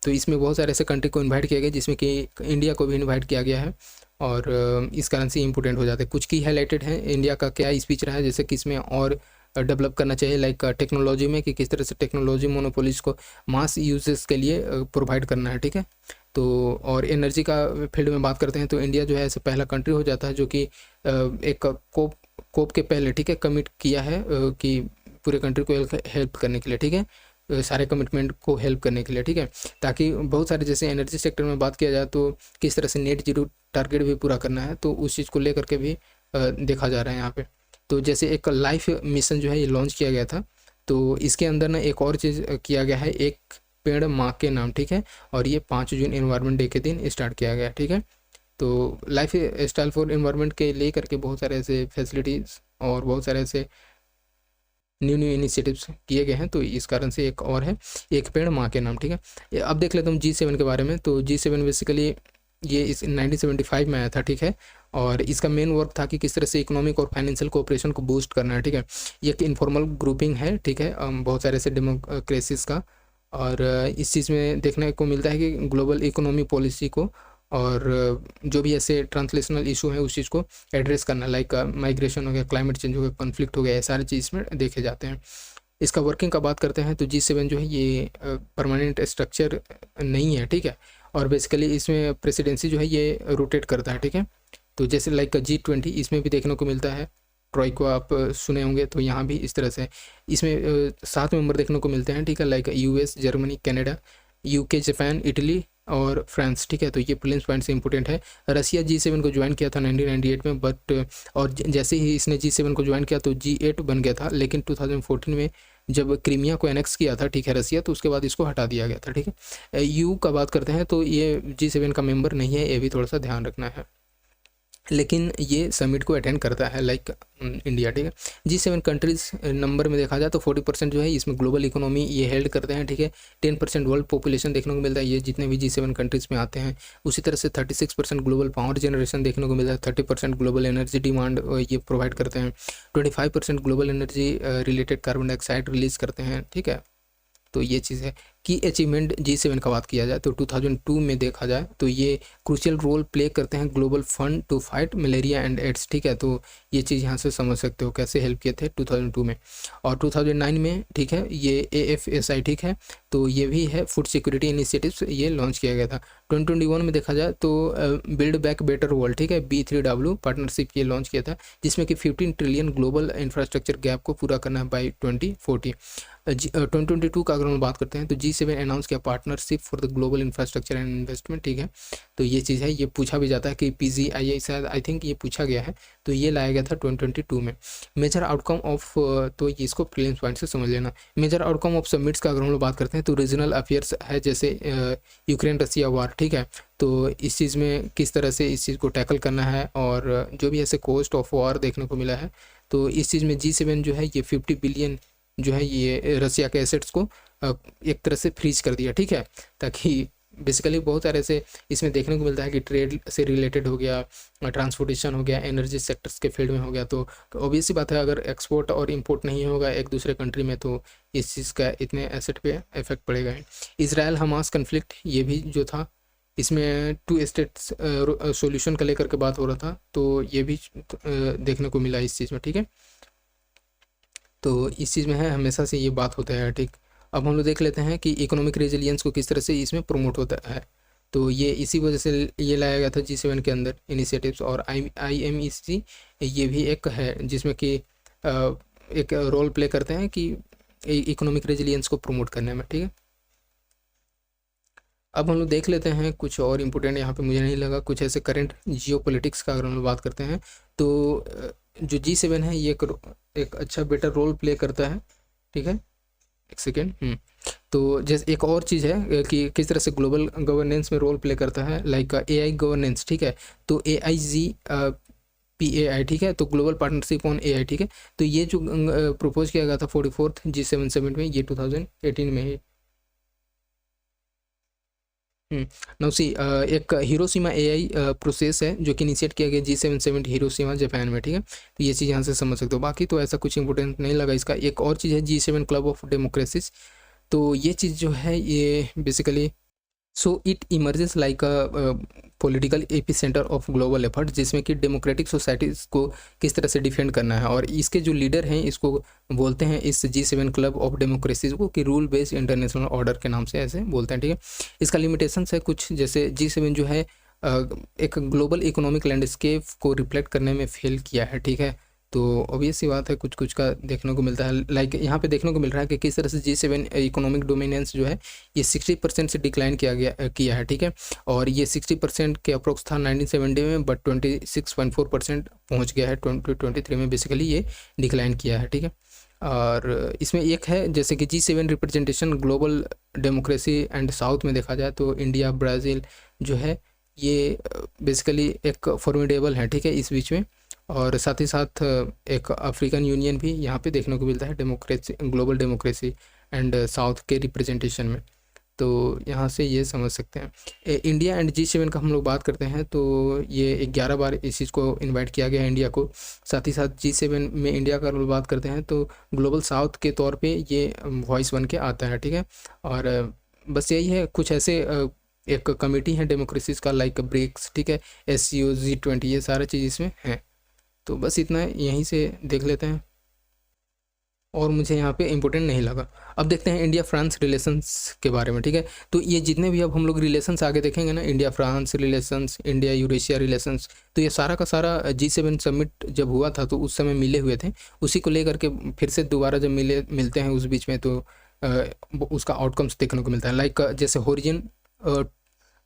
तो इसमें बहुत सारे ऐसे कंट्री को इन्वाइट किया गया जिसमें कि इंडिया को भी इन्वाइट किया गया है और इस कारण से इंपॉर्टेंट हो जाते हैं। कुछ की हाईलाइटेड है इंडिया का क्या स्पीच रहा है, जैसे कि इसमें और डेवलप करना चाहिए लाइक टेक्नोलॉजी में, कि किस तरह से टेक्नोलॉजी मोनोपोलीज को मास यूजेस के लिए प्रोवाइड करना है, ठीक है। तो और एनर्जी का फील्ड में बात करते हैं तो इंडिया जो है ऐसे पहला कंट्री हो जाता है जो कि एक कोप के पहले, ठीक है, कमिट किया है कि पूरे कंट्री को हेल्प करने के लिए, ठीक है, सारे कमिटमेंट को हेल्प करने के लिए, ठीक है। ताकि बहुत सारे जैसे एनर्जी सेक्टर में बात किया जाए तो किस तरह से नेट जीरो टारगेट भी पूरा करना है, तो उस चीज़ को लेकर के भी देखा जा रहा है यहाँ पे। तो जैसे एक लाइफ मिशन जो है ये लॉन्च किया गया था, तो इसके अंदर ना एक और चीज़ किया गया है, एक पेड़ माँ के नाम, ठीक है, और ये 5 जून एनवायरनमेंट डे के दिन स्टार्ट किया गया, ठीक है। तो लाइफ स्टाइल फॉर एनवायरनमेंट के ले करके बहुत सारे ऐसे फैसिलिटीज़ और बहुत सारे ऐसे न्यू इनिशिएटिव्स किए गए हैं, तो इस कारण से एक और है एक पेड़ माँ के नाम, ठीक है। अब देख लेता हूँ G7 के बारे में। तो G7 बेसिकली ये इस 1975 में आया था, ठीक है, और इसका मेन वर्क था कि किस तरह से इकोनॉमिक और फाइनेंशियल कोऑपरेशन को बूस्ट करना है, ठीक है। ये एक इनफॉर्मल ग्रुपिंग है, ठीक है, बहुत सारे ऐसे डेमोक्रेसीज का, और इस चीज़ में देखने को मिलता है कि ग्लोबल इकोनॉमी पॉलिसी को और जो भी ऐसे ट्रांसलेशनल इशू है उस चीज़ को एड्रेस करना, लाइक माइग्रेशन हो गया, क्लाइमेट चेंज हो गया, कॉन्फ्लिक्ट हो गया, ये सारी चीज़ में देखे जाते हैं। इसका वर्किंग का बात करते हैं तो G7 जो है ये परमानेंट स्ट्रक्चर नहीं है, ठीक है, और बेसिकली इसमें प्रेसिडेंसी जो है ये रोटेट करता है, ठीक है। तो जैसे लाइक G20 इसमें भी देखने को मिलता है, ट्रॉय को आप सुने होंगे, तो यहाँ भी इस तरह से इसमें 7 मेंबर देखने को मिलते हैं, ठीक है, like US, Germany, Canada, UK, Japan, Italy और फ्रांस, ठीक है। तो ये प्रिलिम्स पॉइंट से इंपॉर्टेंट है। रसिया G7 को ज्वाइन किया था 1998 में, बट और जैसे ही इसने G7 को ज्वाइन किया तो G8 बन गया था, लेकिन 2014 में जब क्रीमिया को एनेक्स किया था, ठीक है, रसिया, तो उसके बाद इसको हटा दिया गया था, ठीक है। EU का बात करते हैं तो ये G7 का मेंबर नहीं है, ये भी थोड़ा सा ध्यान रखना है, लेकिन ये समिट को अटेंड करता है लाइक इंडिया, ठीक है। G7 कंट्रीज नंबर में देखा जाए तो 40% जो है इसमें ग्लोबल इकोनॉमी ये हेल्ड करते हैं, ठीक है। 10% वर्ल्ड पॉपुलेशन देखने को मिलता है ये जितने भी G7 कंट्रीज में आते हैं। उसी तरह से 36% ग्लोबल पावर जनरेशन देखने को मिलता है, 30% ग्लोबल एनर्जी डिमांड ये प्रोवाइड करते हैं, 25% global energy related carbon dioxide release करते हैं, ठीक है। तो ये चीज़ है। की अचीवमेंट G7 का बात किया जाए तो 2002 में देखा जाए तो ये क्रूशियल रोल प्ले करते हैं global fund to fight malaria and AIDS, ठीक है। तो ये चीज़ यहाँ से समझ सकते हो कैसे हेल्प किए थे 2002 में। और 2009 में, ठीक है, ये AFSI, ठीक है, तो ये भी है फूड सिक्योरिटी इनिशिएटिव्स, ये लॉन्च किया गया था। 2021 में देखा जाए तो बिल्ड बैक बेटर वर्ल्ड, ठीक है, B3W पार्टनरशिप ये लॉन्च किया था, जिसमें कि 15 ट्रिलियन ग्लोबल इंफ्रास्ट्रक्चर गैप को पूरा करना है बाई 2040। 2022 का अगर हम बात करते हैं तो G7 अनाउंस किया partnership for the global infrastructure and investment, ठीक है। तो ये चीज़ है, ये पूछा भी जाता है कि PGIA शायद आई थिंक ये पूछा गया है, तो ये लाया गया था 2022 में। मेजर आउटकम ऑफ, तो ये इसको प्रीलिम्स पॉइंट से समझ लेना। मेजर आउटकम ऑफ समिट्स का अगर हम लोग बात करते हैं तो रीजनल अफेयर्स है, जैसे यूक्रेन रसिया वार, ठीक है, तो इस चीज़ में किस तरह से इस चीज़ को टैकल करना है, और जो भी ऐसे कॉस्ट ऑफ वार देखने को मिला है, तो इस चीज़ में G7 जो है ये 50 बिलियन जो है ये रसिया के एसेट्स को एक तरह से फ्रीज कर दिया, ठीक है, ताकि बेसिकली बहुत सारे से इसमें देखने को मिलता है कि ट्रेड से रिलेटेड हो गया, ट्रांसपोर्टेशन हो गया, एनर्जी सेक्टर्स के फील्ड में हो गया, तो ऑब्वियस सी बात है अगर एक्सपोर्ट और इंपोर्ट नहीं होगा एक दूसरे कंट्री में तो इस चीज़ का इतने एसेट पे इफेक्ट पड़ेगा। इसराइल हमास कन्फ्लिक्ट ये भी जो था इसमें टू स्टेट्स सॉल्यूशन का लेकर के बात हो रहा था, तो ये भी देखने को मिला इस चीज़ में, ठीक है। तो इस चीज़ में है, हमेशा से ये बात होता है, ठीक। अब हम लोग देख लेते हैं कि इकोनॉमिक रेजिलियंस को किस तरह से इसमें प्रमोट होता है। तो ये इसी वजह से ये लाया गया था G7 के अंदर इनिशिएटिव्स, और IMEC ये भी एक है जिसमें कि एक रोल प्ले करते हैं कि इकोनॉमिक रेजिलियंस को प्रमोट करने में, ठीक है। अब हम लोग देख लेते हैं कुछ और इम्पोर्टेंट, यहाँ पे मुझे नहीं लगा कुछ ऐसे करंट जियो पॉलिटिक्स का अगर हम लोग बात करते हैं तो जो G7 है ये एक अच्छा बेटर रोल प्ले करता है, ठीक है। एक सेकेंड। तो जैसे एक और चीज़ है कि किस तरह से ग्लोबल गवर्नेंस में रोल प्ले करता है, लाइक AI गवर्नेंस, ठीक है। तो AIGPAI, ठीक है, तो ग्लोबल पार्टनरशिप ऑन AI, ठीक है। तो ये जो प्रपोज किया गया था 44th G7 समिट में, ये 2018 में ही। नाउ सी एक हिरोशिमा AI प्रोसेस है जो कि इनिशिएट किया गया G7 समिट हिरोशिमा जापान में, ठीक है। तो ये चीज़ यहाँ से समझ सकते हो, बाकी तो ऐसा कुछ इंपॉर्टेंट नहीं लगा इसका। एक और चीज़ है G7 क्लब ऑफ डेमोक्रेसीज, तो ये चीज़ जो है ये basically so it emerges like a political AP centre of global effort, जिसमें कि डेमोक्रेटिक सोसाइटीज़ को किस तरह से डिफेंड करना है। और इसके जो लीडर हैं इसको बोलते हैं इस G7 क्लब ऑफ डेमोक्रेसीज को कि रूल बेस्ड इंटरनेशनल ऑर्डर के नाम से ऐसे बोलते हैं, ठीक है। इसका लिमिटेशंस है कुछ, जैसे G7 जो है एक ग्लोबल इकोनॉमिक लैंडस्केप को रिफ्लेक्ट करने में फेल किया है, ठीक है। तो ऑब्वियस सी बात है, कुछ कुछ का देखने को मिलता है, लाइक यहाँ पे देखने को मिल रहा है कि किस तरह से G7 इकोनॉमिक डोमिनेंस जो है ये 60% से डिक्लाइन किया है, ठीक है। और ये 60% के अप्रोक्स था 1970 में, बट 26.4% पहुँच गया है 2023 में, बेसिकली ये डिक्लाइन किया है, ठीक है। और इसमें एक है जैसे कि G7 representation global democracy and south में देखा जाए तो इंडिया, ब्राज़ील जो है ये बेसिकली एक फॉर्मिडेबल है, ठीक है, इस बीच में। और साथ ही साथ एक अफ्रीकन यूनियन भी यहाँ पे देखने को मिलता है democracy, global democracy and south के रिप्रेजेंटेशन में। तो यहाँ से ये समझ सकते हैं। इंडिया एंड G7 का हम लोग बात करते हैं तो ये 11 बार इस चीज़ को इनवाइट किया गया है इंडिया को। साथ ही साथ G7 में इंडिया का रोल बात करते हैं तो ग्लोबल साउथ के तौर पे ये वॉइस बन के आता है, ठीक है। और बस यही है, कुछ ऐसे एक कमेटी है डेमोक्रेसीज का, लाइक ब्रिक्स, ठीक है, SCO, G20, ये सारा चीज़ इसमें है। तो बस इतना है, यहीं से देख लेते हैं, और मुझे यहाँ पे इम्पोर्टेंट नहीं लगा। अब देखते हैं इंडिया फ्रांस रिलेशंस के बारे में, ठीक है। तो ये जितने भी अब हम लोग रिलेशंस आगे देखेंगे ना, India France relations, India Eurasia relations, तो ये सारा का सारा G7 समिट जब हुआ था तो उस समय मिले हुए थे, उसी को लेकर के फिर से दोबारा जब मिलते हैं उस बीच में तो उसका आउटकम्स देखने को मिलता है, लाइक जैसे होरिजन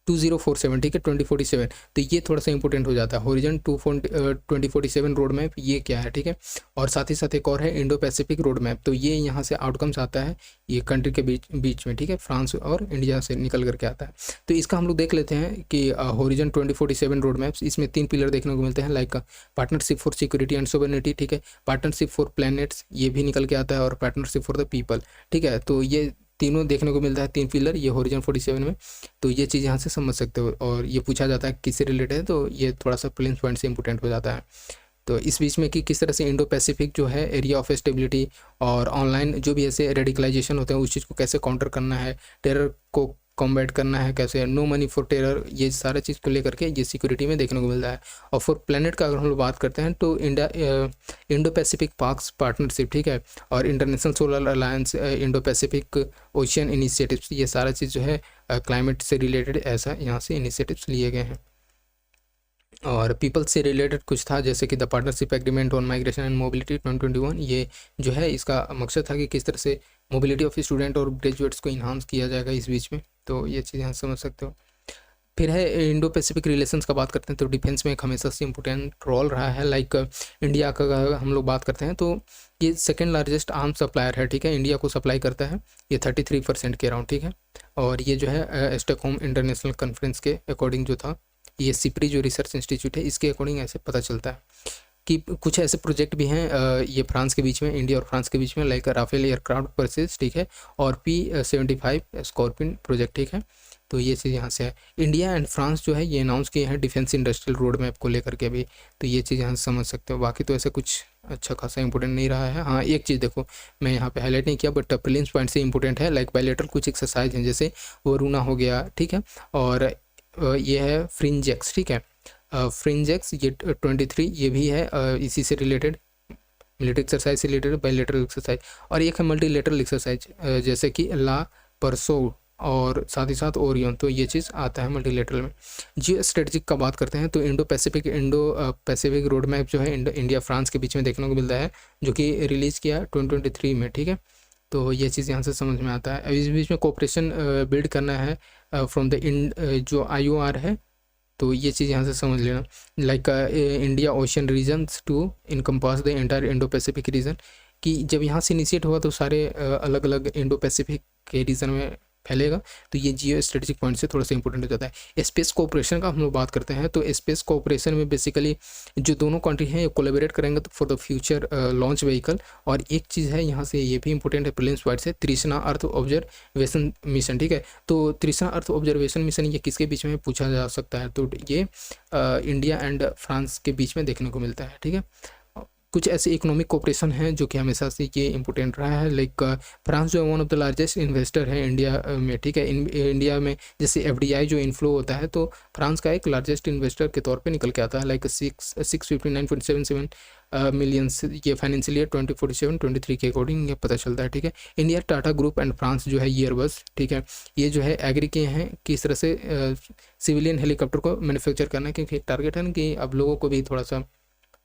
2047, ठीक है, 2047, तो ये थोड़ा सा इंपॉर्टेंट हो जाता है। होरिजन 2047 रोड मैप ये क्या है, ठीक है। और साथ ही साथ एक और है इंडो पैसिफिक रोड मैप, तो ये यहाँ से आउटकम्स आता है ये कंट्री के बीच में, ठीक है, फ्रांस और इंडिया से निकल करके आता है। तो इसका हम लोग देख लेते हैं कि होरिजन 2047 रोड मैप्स, इसमें 3 पिलर देखने को मिलते हैं, like partnership for security and sovereignty, ठीक है, पार्टनरशिप फॉर प्लैनेट्स ये भी निकल के आता है, और पार्टनरशिप फॉर द पीपल, ठीक है। तो ये तीनों देखने को मिलता है, 3 पिलर ये होरिजन 47 में। तो ये चीज़ यहाँ से समझ सकते हो, और ये पूछा जाता है किससे रिलेटेड है, तो ये थोड़ा सा प्लेन्स पॉइंट से इंपॉर्टेंट हो जाता है। तो इस बीच में कि किस तरह से इंडो पैसिफिक जो है एरिया ऑफ स्टेबिलिटी और ऑनलाइन जो भी ऐसे रेडिकलाइजेशन होते हैं उस चीज़ को कैसे काउंटर करना है, टेरर को कॉम्बैट करना है कैसे, नो मनी फॉर टेरर, ये सारा चीज़ को लेकर के ये सिक्योरिटी में देखने को मिलता है। और फॉर प्लेनेट का अगर हम लोग बात करते हैं तो इंडो पैसिफिक पार्क्स पार्टनरशिप, ठीक है, और international solar alliance, Indo Pacific ocean initiatives, ये सारा चीज़ जो है क्लाइमेट से रिलेटेड ऐसा यहाँ से इनिशिएटिव्स लिए गए हैं। और पीपल से रिलेटेड कुछ था जैसे कि the partnership agreement on migration and mobility 2021, ये जो है इसका मकसद था कि किस तरह से मोबिलिटी ऑफ स्टूडेंट और ग्रेजुएट्स को इन्हांस किया जाएगा इस बीच में, तो ये चीज़ यहाँ समझ सकते हो। फिर है इंडो पैसिफिक रिलेशंस का बात करते हैं तो डिफेंस में एक हमेशा से इम्पोर्टेंट रोल रहा है, लाइक इंडिया का हम लोग बात करते हैं तो ये सेकेंड लार्जेस्ट आर्म्स सप्लायर है, ठीक है, इंडिया को सप्लाई करता है ये 33% के अराउंड, ठीक है। और ये जो है स्टॉकहोम इंटरनेशनल कॉन्फ्रेंस के अकॉर्डिंग जो था, ये सिप्री जो रिसर्च इंस्टीट्यूट है इसके अकॉर्डिंग ऐसे पता चलता है कि कुछ ऐसे प्रोजेक्ट भी हैं ये फ्रांस के बीच में, इंडिया और फ्रांस के बीच में, लाइक राफेल एयरक्राफ्ट परचेज, ठीक है, और P-75 स्कॉर्पियन प्रोजेक्ट, ठीक है। तो ये चीज़ यहाँ से है। इंडिया एंड फ्रांस जो है ये अनाउंस किए हैं डिफेंस इंडस्ट्रियल रोड मैप को लेकर के भी, तो ये चीज़ यहाँ से समझ सकते हो। बाकी तो ऐसा कुछ अच्छा खासा इंपॉर्टेंट नहीं रहा है। हाँ, एक चीज़ देखो मैं यहाँ पे हाईलाइट नहीं किया बट प्रिलिम्स पॉइंट से इंपॉर्टेंट है, लाइक बायलैटरल कुछ एक्सरसाइज हैं जैसे वरुणा हो गया, ठीक है, और ये है फ्रिंजेक्स, ठीक है। फ्रिंजेक्स ये 23 ये भी है इसी से रिलेटेड, मिलिट्री एक्सरसाइज से रिलेटेड, बायलैटरल एक्सरसाइज। और एक है मल्टीलेटरल एक्सरसाइज जैसे कि ला परसो और साथ ही साथ ओरियन, तो ये चीज़ आता है मल्टीलेटरल में। जियो स्ट्रेटजिक का बात करते हैं तो इंडो पैसिफिक रोड मैप जो है इंडिया फ्रांस के बीच में देखने को मिलता है, जो कि रिलीज़ किया 2023 में, ठीक है। तो ये चीज़ यहाँ से समझ में आता है। अब इस बीच में कोऑपरेशन बिल्ड करना है फ्रॉम द जो IOR है, तो ये चीज़ यहाँ से समझ लेना। Like India ocean regions to encompass the entire Indo Pacific region, कि जब यहाँ से इनिशिएट हुआ तो सारे अलग अलग इंडो पैसिफिक के रीजन में फैलेगा। तो ये जियो स्ट्रेटेजिक पॉइंट से थोड़ा सा इंपॉर्टेंट हो जाता है। स्पेस कोऑपरेशन का हम लोग बात करते हैं तो स्पेस कोऑपरेशन में बेसिकली जो दोनों कंट्री हैं ये कोलैबोरेट करेंगे तो for the future launch vehicle. और एक चीज़ है यहाँ से ये भी इंपॉर्टेंट है प्रिलिम्स पॉइंट से, तृष्णा अर्थ ऑब्जर्वेशन मिशन, ठीक है। तो तृष्णा अर्थ ऑब्जर्वेशन मिशन ये किसके बीच में पूछा जा सकता है, तो ये इंडिया एंड फ्रांस के बीच में देखने को मिलता है, ठीक है। कुछ ऐसे इकोनॉमिक कोऑपरेशन हैं जो कि हमेशा से ये इंपॉर्टेंट रहा है। लाइक फ्रांस जो है one of the largest investor है इंडिया में, ठीक है। इंडिया में जैसे FDI जो इनफ्लो होता है तो फ्रांस का एक लार्जेस्ट इन्वेस्टर के तौर पे निकल के आता है। लाइक 659.77 मिलियंस ये फाइनेंशियल ईयर 2047-23 के अकॉर्डिंग ये पता चलता है, ठीक है। India Tata group and France जो है एयरबस, ठीक है, ये जो है एग्री किए हैं किस तरह से सिविलियन हेलीकॉप्टर को मैन्युफैक्चर करना है, क्योंकि टारगेट है ना कि अब लोगों को भी थोड़ा सा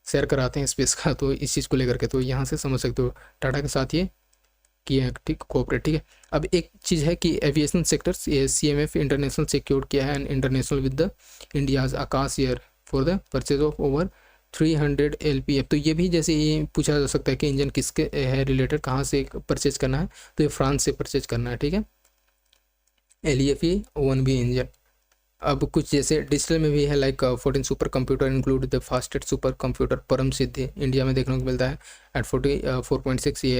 शेयर कराते हैं स्पेस का, तो इस चीज़ को लेकर के तो यहाँ से समझ सकते हो टाटा के साथ ये किए हैं, ठीक, कोऑपरेट, ठीक है। अब एक चीज़ है कि एविएशन सेक्टर्स ये CMF इंटरनेशनल सिक्योर्ड किया है and international with the India's Akash air for the purchase of over 300 LPF। तो ये भी जैसे ये पूछा जा सकता है कि इंजन किसके है रिलेटेड, कहाँ से परचेज करना है, तो ये फ्रांस से परचेज करना है, ठीक है। LEFE 1B engine. अब कुछ जैसे डिजिटल में भी है like 14 super computer include the fastest super computer परम सिद्धि इंडिया में देखने को मिलता है एट 44.6।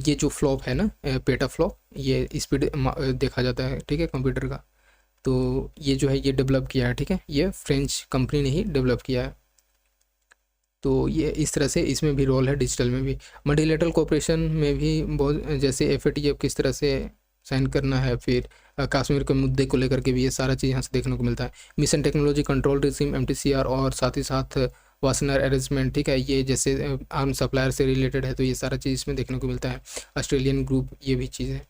ये जो फ्लॉप है ना पेटा फ्लॉप, ये स्पीड देखा जाता है, ठीक है, कंप्यूटर का। तो ये जो है ये डेवलप किया है, ठीक है, ये फ्रेंच कंपनी ने ही डेवलप किया है। तो ये इस तरह से इसमें भी रोल है डिजिटल में भी। मल्टीलेटरल कोऑपरेशन में भी बहुत जैसे FATF किस तरह से साइन करना है, फिर कश्मीर के मुद्दे को लेकर के भी ये सारा चीज़ यहाँ से देखने को मिलता है। Mission technology control regime MTCR और साथ ही साथ वासनर अरेंजमेंट, ठीक है, ये जैसे आर्म सप्लायर से रिलेटेड है, तो ये सारा चीज़ इसमें देखने को मिलता है। ऑस्ट्रेलियन ग्रुप ये भी चीज़ है।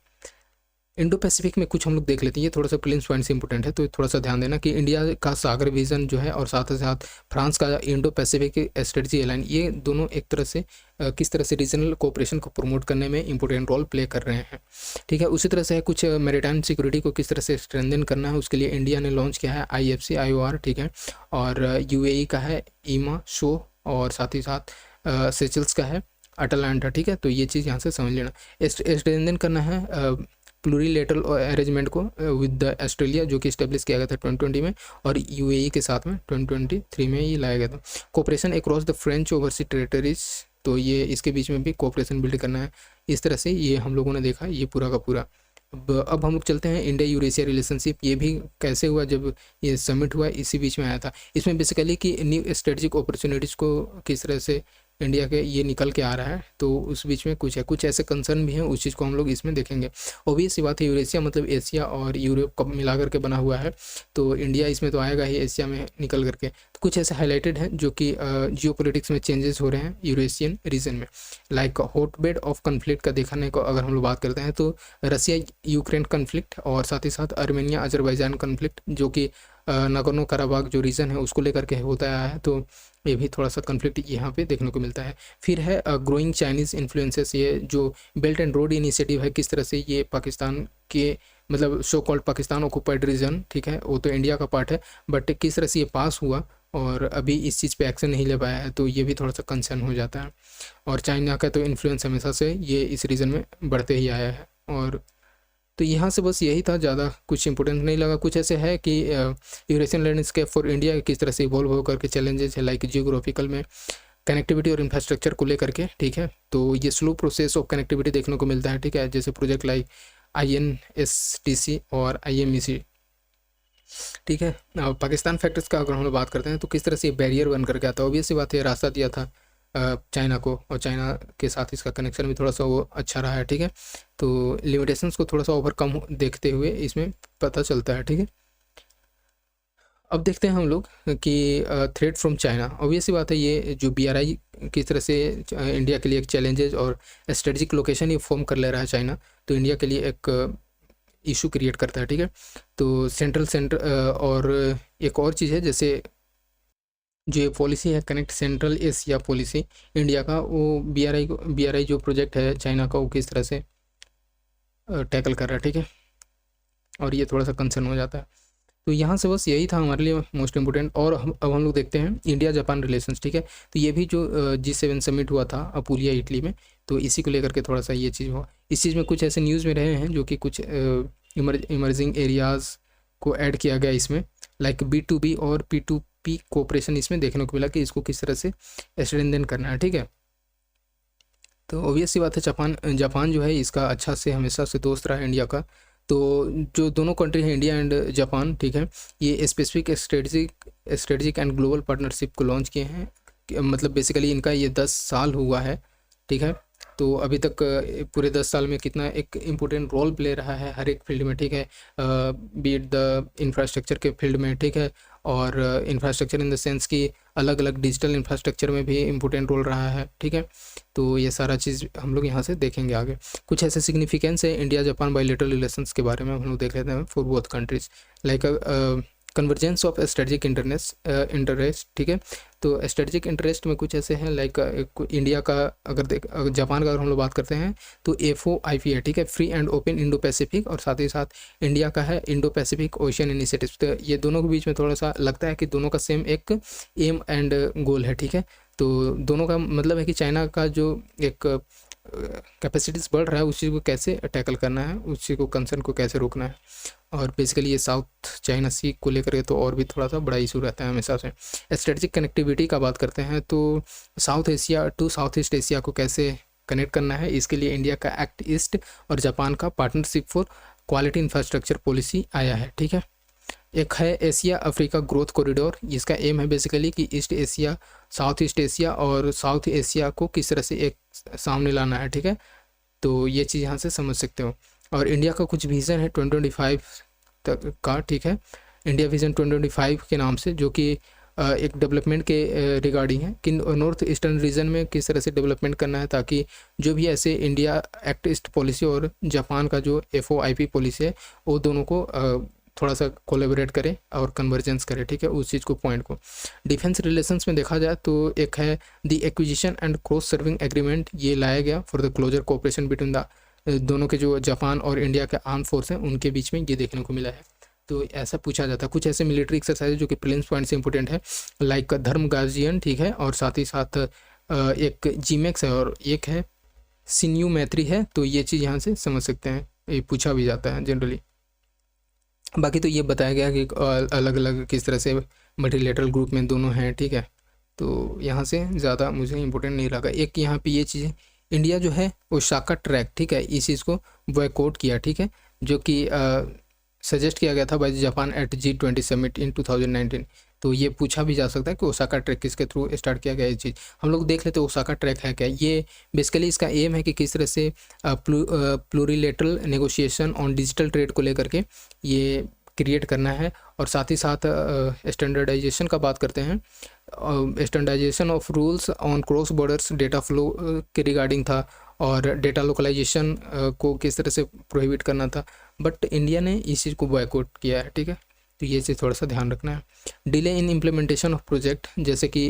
इंडो पैसिफिक में कुछ हम लोग देख लेते हैं, ये थोड़ा सा प्रिलिम्स पॉइंट से इंपॉर्टेंट है, तो थोड़ा सा ध्यान देना कि इंडिया का सागर विजन जो है और साथ ही साथ फ्रांस का इंडो पैसिफिक स्ट्रेटजी अलाइन, ये दोनों एक तरह से किस तरह से रीजनल कोऑपरेशन को प्रमोट करने में इंपॉर्टेंट रोल प्ले कर रहे हैं, ठीक है। उसी तरह से कुछ मैरीटाइम सिक्योरिटी को किस तरह से स्ट्रेंथन करना है, उसके लिए इंडिया ने लॉन्च किया है IFC IOR, ठीक है, और UAE का है ईमा शो और साथ ही साथ सेचल्स का है अटलांटा, ठीक है। तो ये चीज़ यहाँ से समझ लेना। स्ट्रेंथन करना है प्लूरीलेटरल अरेंजमेंट को विद द ऑस्ट्रेलिया, जो कि इस्टेब्लिश किया गया था 2020 में, और UAE के साथ में 2023 में ही लाया गया था। Cooperation across the French oversee territories, तो ये इसके बीच में भी कोऑपरेशन बिल्ड करना है। इस तरह से ये हम लोगों ने देखा ये पूरा का पूरा। अब हम लोग चलते हैं इंडिया यूरेशिया रिलेशनशिप, ये भी कैसे हुआ, जब ये समिट हुआ इसी बीच में आया था। इसमें बेसिकली कि न्यू स्ट्रेटजिक अपॉर्चुनिटीज़ को किस तरह से इंडिया के ये निकल के आ रहा है, तो उस बीच में कुछ है, कुछ ऐसे कंसर्न भी हैं, उस चीज़ को हम लोग इसमें देखेंगे। ऑब्वियस सी बात है, यूरेशिया मतलब एशिया और यूरोप को मिला करके बना हुआ है, तो इंडिया इसमें तो आएगा ही एशिया में निकल करके। तो कुछ ऐसे हाईलाइटेड हैं जो कि जियोपॉलिटिक्स में चेंजेस हो रहे हैं यूरेशियन रीजन में। लाइक हॉटबेड ऑफ कन्फ्लिक्ट का देखने को अगर हम लोग बात करते हैं तो रसिया यूक्रेन कन्फ्लिक्ट और साथ ही साथ आर्मेनिया अजरबैजान कन्फ्लिक्ट, जो कि नागोर्नो कराबाग जो रीजन है उसको लेकर के होता आया है, तो ये भी थोड़ा सा कन्फ्लिक्ट यहाँ पे देखने को मिलता है। फिर है ग्रोइंग चाइनीज़ इन्फ्लुएंसेस, ये जो बेल्ट एंड रोड इनिशिएटिव है, किस तरह से ये पाकिस्तान के मतलब so called Pakistan occupied region, ठीक है, वो तो इंडिया का पार्ट है, बट किस तरह से ये पास हुआ और अभी इस चीज़ पे एक्शन नहीं ले पाया है, तो ये भी थोड़ा सा कंसर्न हो जाता है। और चाइना का तो इन्फ्लुएंस हमेशा से ये इस रीजन में बढ़ते ही आया है। और तो यहाँ से बस यही था, ज़्यादा कुछ इंपॉर्टेंट नहीं लगा। कुछ ऐसे है कि यूरेशियन लैंडस्केप फॉर इंडिया किस तरह से इवॉल्व होकर के चैलेंजेस है, लाइक जियोग्राफिकल में कनेक्टिविटी और इंफ्रास्ट्रक्चर को लेकर के, ठीक है, तो ये स्लो प्रोसेस ऑफ कनेक्टिविटी देखने को मिलता है, ठीक है, जैसे प्रोजेक्ट लाइक INSTC और IMEC, ठीक है। पाकिस्तान फैक्टर्स का अगर हम लोग बात करते हैं तो किस तरह से बैरियर बन करके आता है, ऑब्वियस सी बात है, रास्ता दिया था चाइना को, और चाइना के साथ इसका कनेक्शन भी थोड़ा सा वो अच्छा रहा है, ठीक है। तो लिमिटेशंस को थोड़ा सा ओवरकम देखते हुए इसमें पता चलता है, ठीक है। अब देखते हैं हम लोग कि थ्रेट फ्रॉम चाइना, ऑब्वियसली बात है ये जो BRI किस तरह से इंडिया के लिए एक चैलेंजेस और स्ट्रेटजिक लोकेशन ये फॉर्म कर ले रहा है चाइना, तो इंडिया के लिए एक इशू क्रिएट करता है, ठीक है। तो सेंटर और एक और चीज़ है, जैसे जो ये पॉलिसी है connect central Asia policy India का, वो BRI जो प्रोजेक्ट है चाइना का वो किस तरह से टैकल कर रहा है, ठीक है। और ये थोड़ा सा कंसर्न हो जाता है। तो यहाँ से बस यही था हमारे लिए मोस्ट इम्पोर्टेंट। और अब हम लोग देखते हैं इंडिया जापान रिलेशंस, ठीक है। तो ये भी जो G7 समिट हुआ था अपुलिया इटली में, तो इसी को लेकर के थोड़ा सा ये चीज़ हुआ। इस चीज़ में कुछ ऐसे न्यूज़ में रहे हैं जो कि कुछ इमर्जिंग एरियाज़ को ऐड किया गया इसमें, लाइक B2B और P2P कोऑपरेशन इसमें देखने को मिला कि इसको किस तरह से स्ट्रेंथन करना है, ठीक है। तो ऑब्वियस सी बात है जापान जो है इसका अच्छा से हमेशा से दोस्त रहा है इंडिया का। तो जो दोनों कंट्री हैं इंडिया एंड जापान, ठीक है, ये specific strategic and global partnership को लॉन्च किए हैं। मतलब बेसिकली इनका ये 10 साल हुआ है, ठीक है। तो अभी तक पूरे 10 साल में कितना एक इम्पोर्टेंट रोल प्ले रहा है हर एक फील्ड में, ठीक है। बीट द इंफ्रास्ट्रक्चर के फील्ड में, ठीक है, और इंफ्रास्ट्रक्चर इन द सेंस कि अलग अलग डिजिटल इंफ्रास्ट्रक्चर में भी इम्पोर्टेंट रोल रहा है, ठीक है। तो ये सारा चीज़ हम लोग यहाँ से देखेंगे आगे। कुछ ऐसे सिग्निफिकेंस है इंडिया जापान बायलैटरल रिलेशंस के बारे में हम लोग देख लेते हैं for both countries, like convergence of strategic interest, ठीक है। तो स्ट्रेटजिक इंटरेस्ट में कुछ ऐसे हैं, लाइक इंडिया का अगर जापान का अगर हम लोग बात करते हैं तो FOIP है, ठीक है, free and open Indo Pacific, और साथ ही साथ इंडिया का है इंडो पैसिफिक ओशियन इनिशिएटिव। तो ये दोनों के बीच में थोड़ा सा लगता है कि दोनों का सेम एक एम एंड गोल है, ठीक है। तो दोनों का मतलब है कि चाइना का जो एक कैपेसिटीज़ बढ़ रहा है उस चीज़ को कैसे टैकल करना है, उस चीज़ को कंसर्न को कैसे रोकना है। और बेसिकली ये साउथ चाइना सी को लेकर के तो और भी थोड़ा सा बड़ा इशू रहता है हमेशा से। स्ट्रेटजिक कनेक्टिविटी का बात करते हैं तो South Asia to South East Asia को कैसे कनेक्ट करना है, इसके लिए इंडिया का एक्ट ईस्ट और जापान का partnership for quality infrastructure policy आया है, ठीक है। एक है एशिया अफ्रीका ग्रोथ कॉरिडोर, इसका एम है बेसिकली कि East Asia, South East Asia और साउथ एशिया को किस तरह से एक सामने लाना है, ठीक है। तो ये चीज़ यहाँ से समझ सकते हो। और इंडिया का कुछ विज़न है 2025 तक का, ठीक है, इंडिया विज़न 2025 के नाम से, जो कि एक डेवलपमेंट के रिगार्डिंग है कि नॉर्थ ईस्टर्न रीजन में किस तरह से डेवलपमेंट करना है, ताकि जो भी ऐसे इंडिया एक्ट ईस्ट पॉलिसी और जापान का जो FOIP पॉलिसी है वो दोनों को थोड़ा सा कोलेबोरेट करे और कन्वर्जेंस करे, ठीक है, उस चीज़ को पॉइंट को। डिफेंस रिलेशंस में देखा जाए तो एक है the acquisition and cross serving agreement, ये लाया गया for the closer cooperation between the दोनों के जो जापान और इंडिया के आर्म फोर्स हैं उनके बीच में ये देखने को मिला है। तो ऐसा पूछा जाता है। कुछ ऐसे मिलिट्री एक्सरसाइज जो कि प्रिलिम्स पॉइंट से इंपॉर्टेंट है, लाइक धर्म गार्जियन, ठीक है, और साथ ही साथ एक जीमेक्स है और एक है सिन्यू मैत्री है। तो ये चीज़ यहाँ से समझ सकते हैं, ये पूछा भी जाता है जनरली। बाकी तो ये बताया गया कि अलग अलग किस तरह से मल्टीलेटरल ग्रुप में दोनों हैं, ठीक है। तो यहाँ से ज़्यादा मुझे इंपॉर्टेंट नहीं लगा। एक यहाँ पे ये चीज़ है, इंडिया जो है ओसाका ट्रैक, ठीक है, इस चीज़ को बॉयकॉट किया, ठीक है, जो कि सजेस्ट किया गया था by Japan at G20 summit in 2019। तो ये पूछा भी जा सकता है कि ओसाका ट्रैक किसके थ्रू स्टार्ट किया गया ये चीज़। हम लोग देख लेते हैं ओसाका ट्रैक है क्या। ये बेसिकली इसका एम है कि किस तरह से प्लूरिलेटरल नेगोशिएशन ऑन डिजिटल ट्रेड को लेकर के ये क्रिएट करना है, और साथ ही साथ स्टैंडर्डाइजेशन का बात करते हैं, standardisation of rules on cross borders data flow के रिगार्डिंग था, और डेटा लोकलाइजेशन को किस तरह से प्रोहिबिट करना था, बट इंडिया ने इस चीज़ को बॉयकॉट किया है, ठीक है। तो ये चीज़ थोड़ा सा ध्यान रखना है। Delay in implementation of project जैसे कि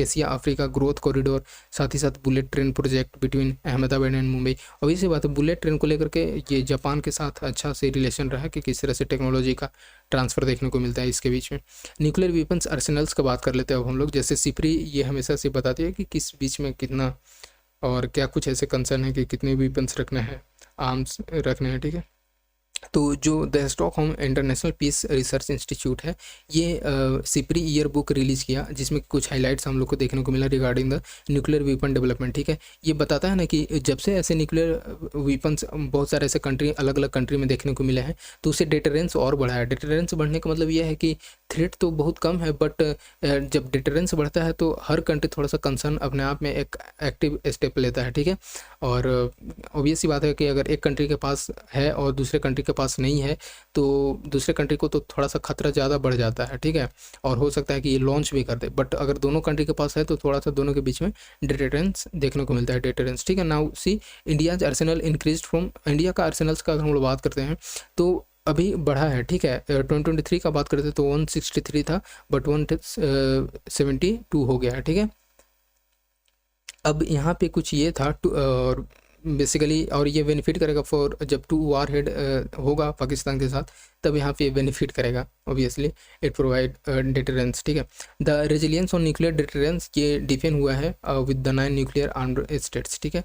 एशिया अफ्रीका ग्रोथ कॉरिडोर, साथ ही साथ bullet train project between Ahmedabad and Mumbai. और इसी बात है बुलेट ट्रेन को लेकर के ये जापान के साथ अच्छा से रिलेशन रहा है कि किस तरह से टेक्नोलॉजी का ट्रांसफ़र देखने को मिलता है इसके बीच में। न्यूक्लियर वेपन्स आर्सेनल्स का बात कर लेते हैं अब हम लोग। जैसे सिपरी ये हमेशा से बताती है कि किस बीच में कितना और क्या कुछ ऐसे कंसर्न है कि कितने वेपन्स रखना है, आर्म्स रखने हैं, ठीक है। तो जो the Stockholm International Peace Research Institute है, ये सिपरी ईयर बुक रिलीज़ किया जिसमें कुछ हाइलाइट्स हम लोग को देखने को मिला regarding the nuclear weapon development, ठीक है। ये बताता है ना कि जब से ऐसे न्यूक्लियर वेपन्स बहुत सारे ऐसे कंट्री अलग अलग कंट्री में देखने को मिले हैं, तो उससे डिटरेंस और बढ़ा है। डिटरेंस बढ़ने का मतलब ये है कि थ्रेट तो बहुत कम है, बट जब डिटरेंस बढ़ता है तो हर कंट्री थोड़ा सा कंसर्न अपने आप में एक एक्टिव स्टेप लेता है, ठीक है। और ऑब्वियस सी बात है कि अगर एक कंट्री के पास है और दूसरे कंट्री के के पास नहीं है तो दूसरे कंट्री को तो थोड़ा सा खतरा ज़्यादा बढ़ जाता है, ठीक है, और हो सकता है कि ये लॉन्च भी कर दे। बट अगर दोनों कंट्री के पास है तो थोड़ा सा दोनों के बीच में डिटरेंस देखने को मिलता है, डिटरेंस, ठीक है। Now see India's Arsenal increase from, India का आर्सेनल्स का अगर हम लोग बात करते हैं तो अभी बढ़ा है, ठीक है। 2023 का बात करते तो 163 था बट 172 हो गया है, ठीक है। अब यहाँ पे कुछ ये था और बेसिकली, और ये बेनिफिट करेगा फॉर जब टू वार हेड होगा पाकिस्तान के साथ, तब यहाँ पे बेनिफिट करेगा ऑब्वियसली, इट प्रोवाइड डिटरेंस, ठीक है। The resilience on nuclear deterrence ये डिफेंड हुआ है with the 9 nuclear armed states, ठीक है।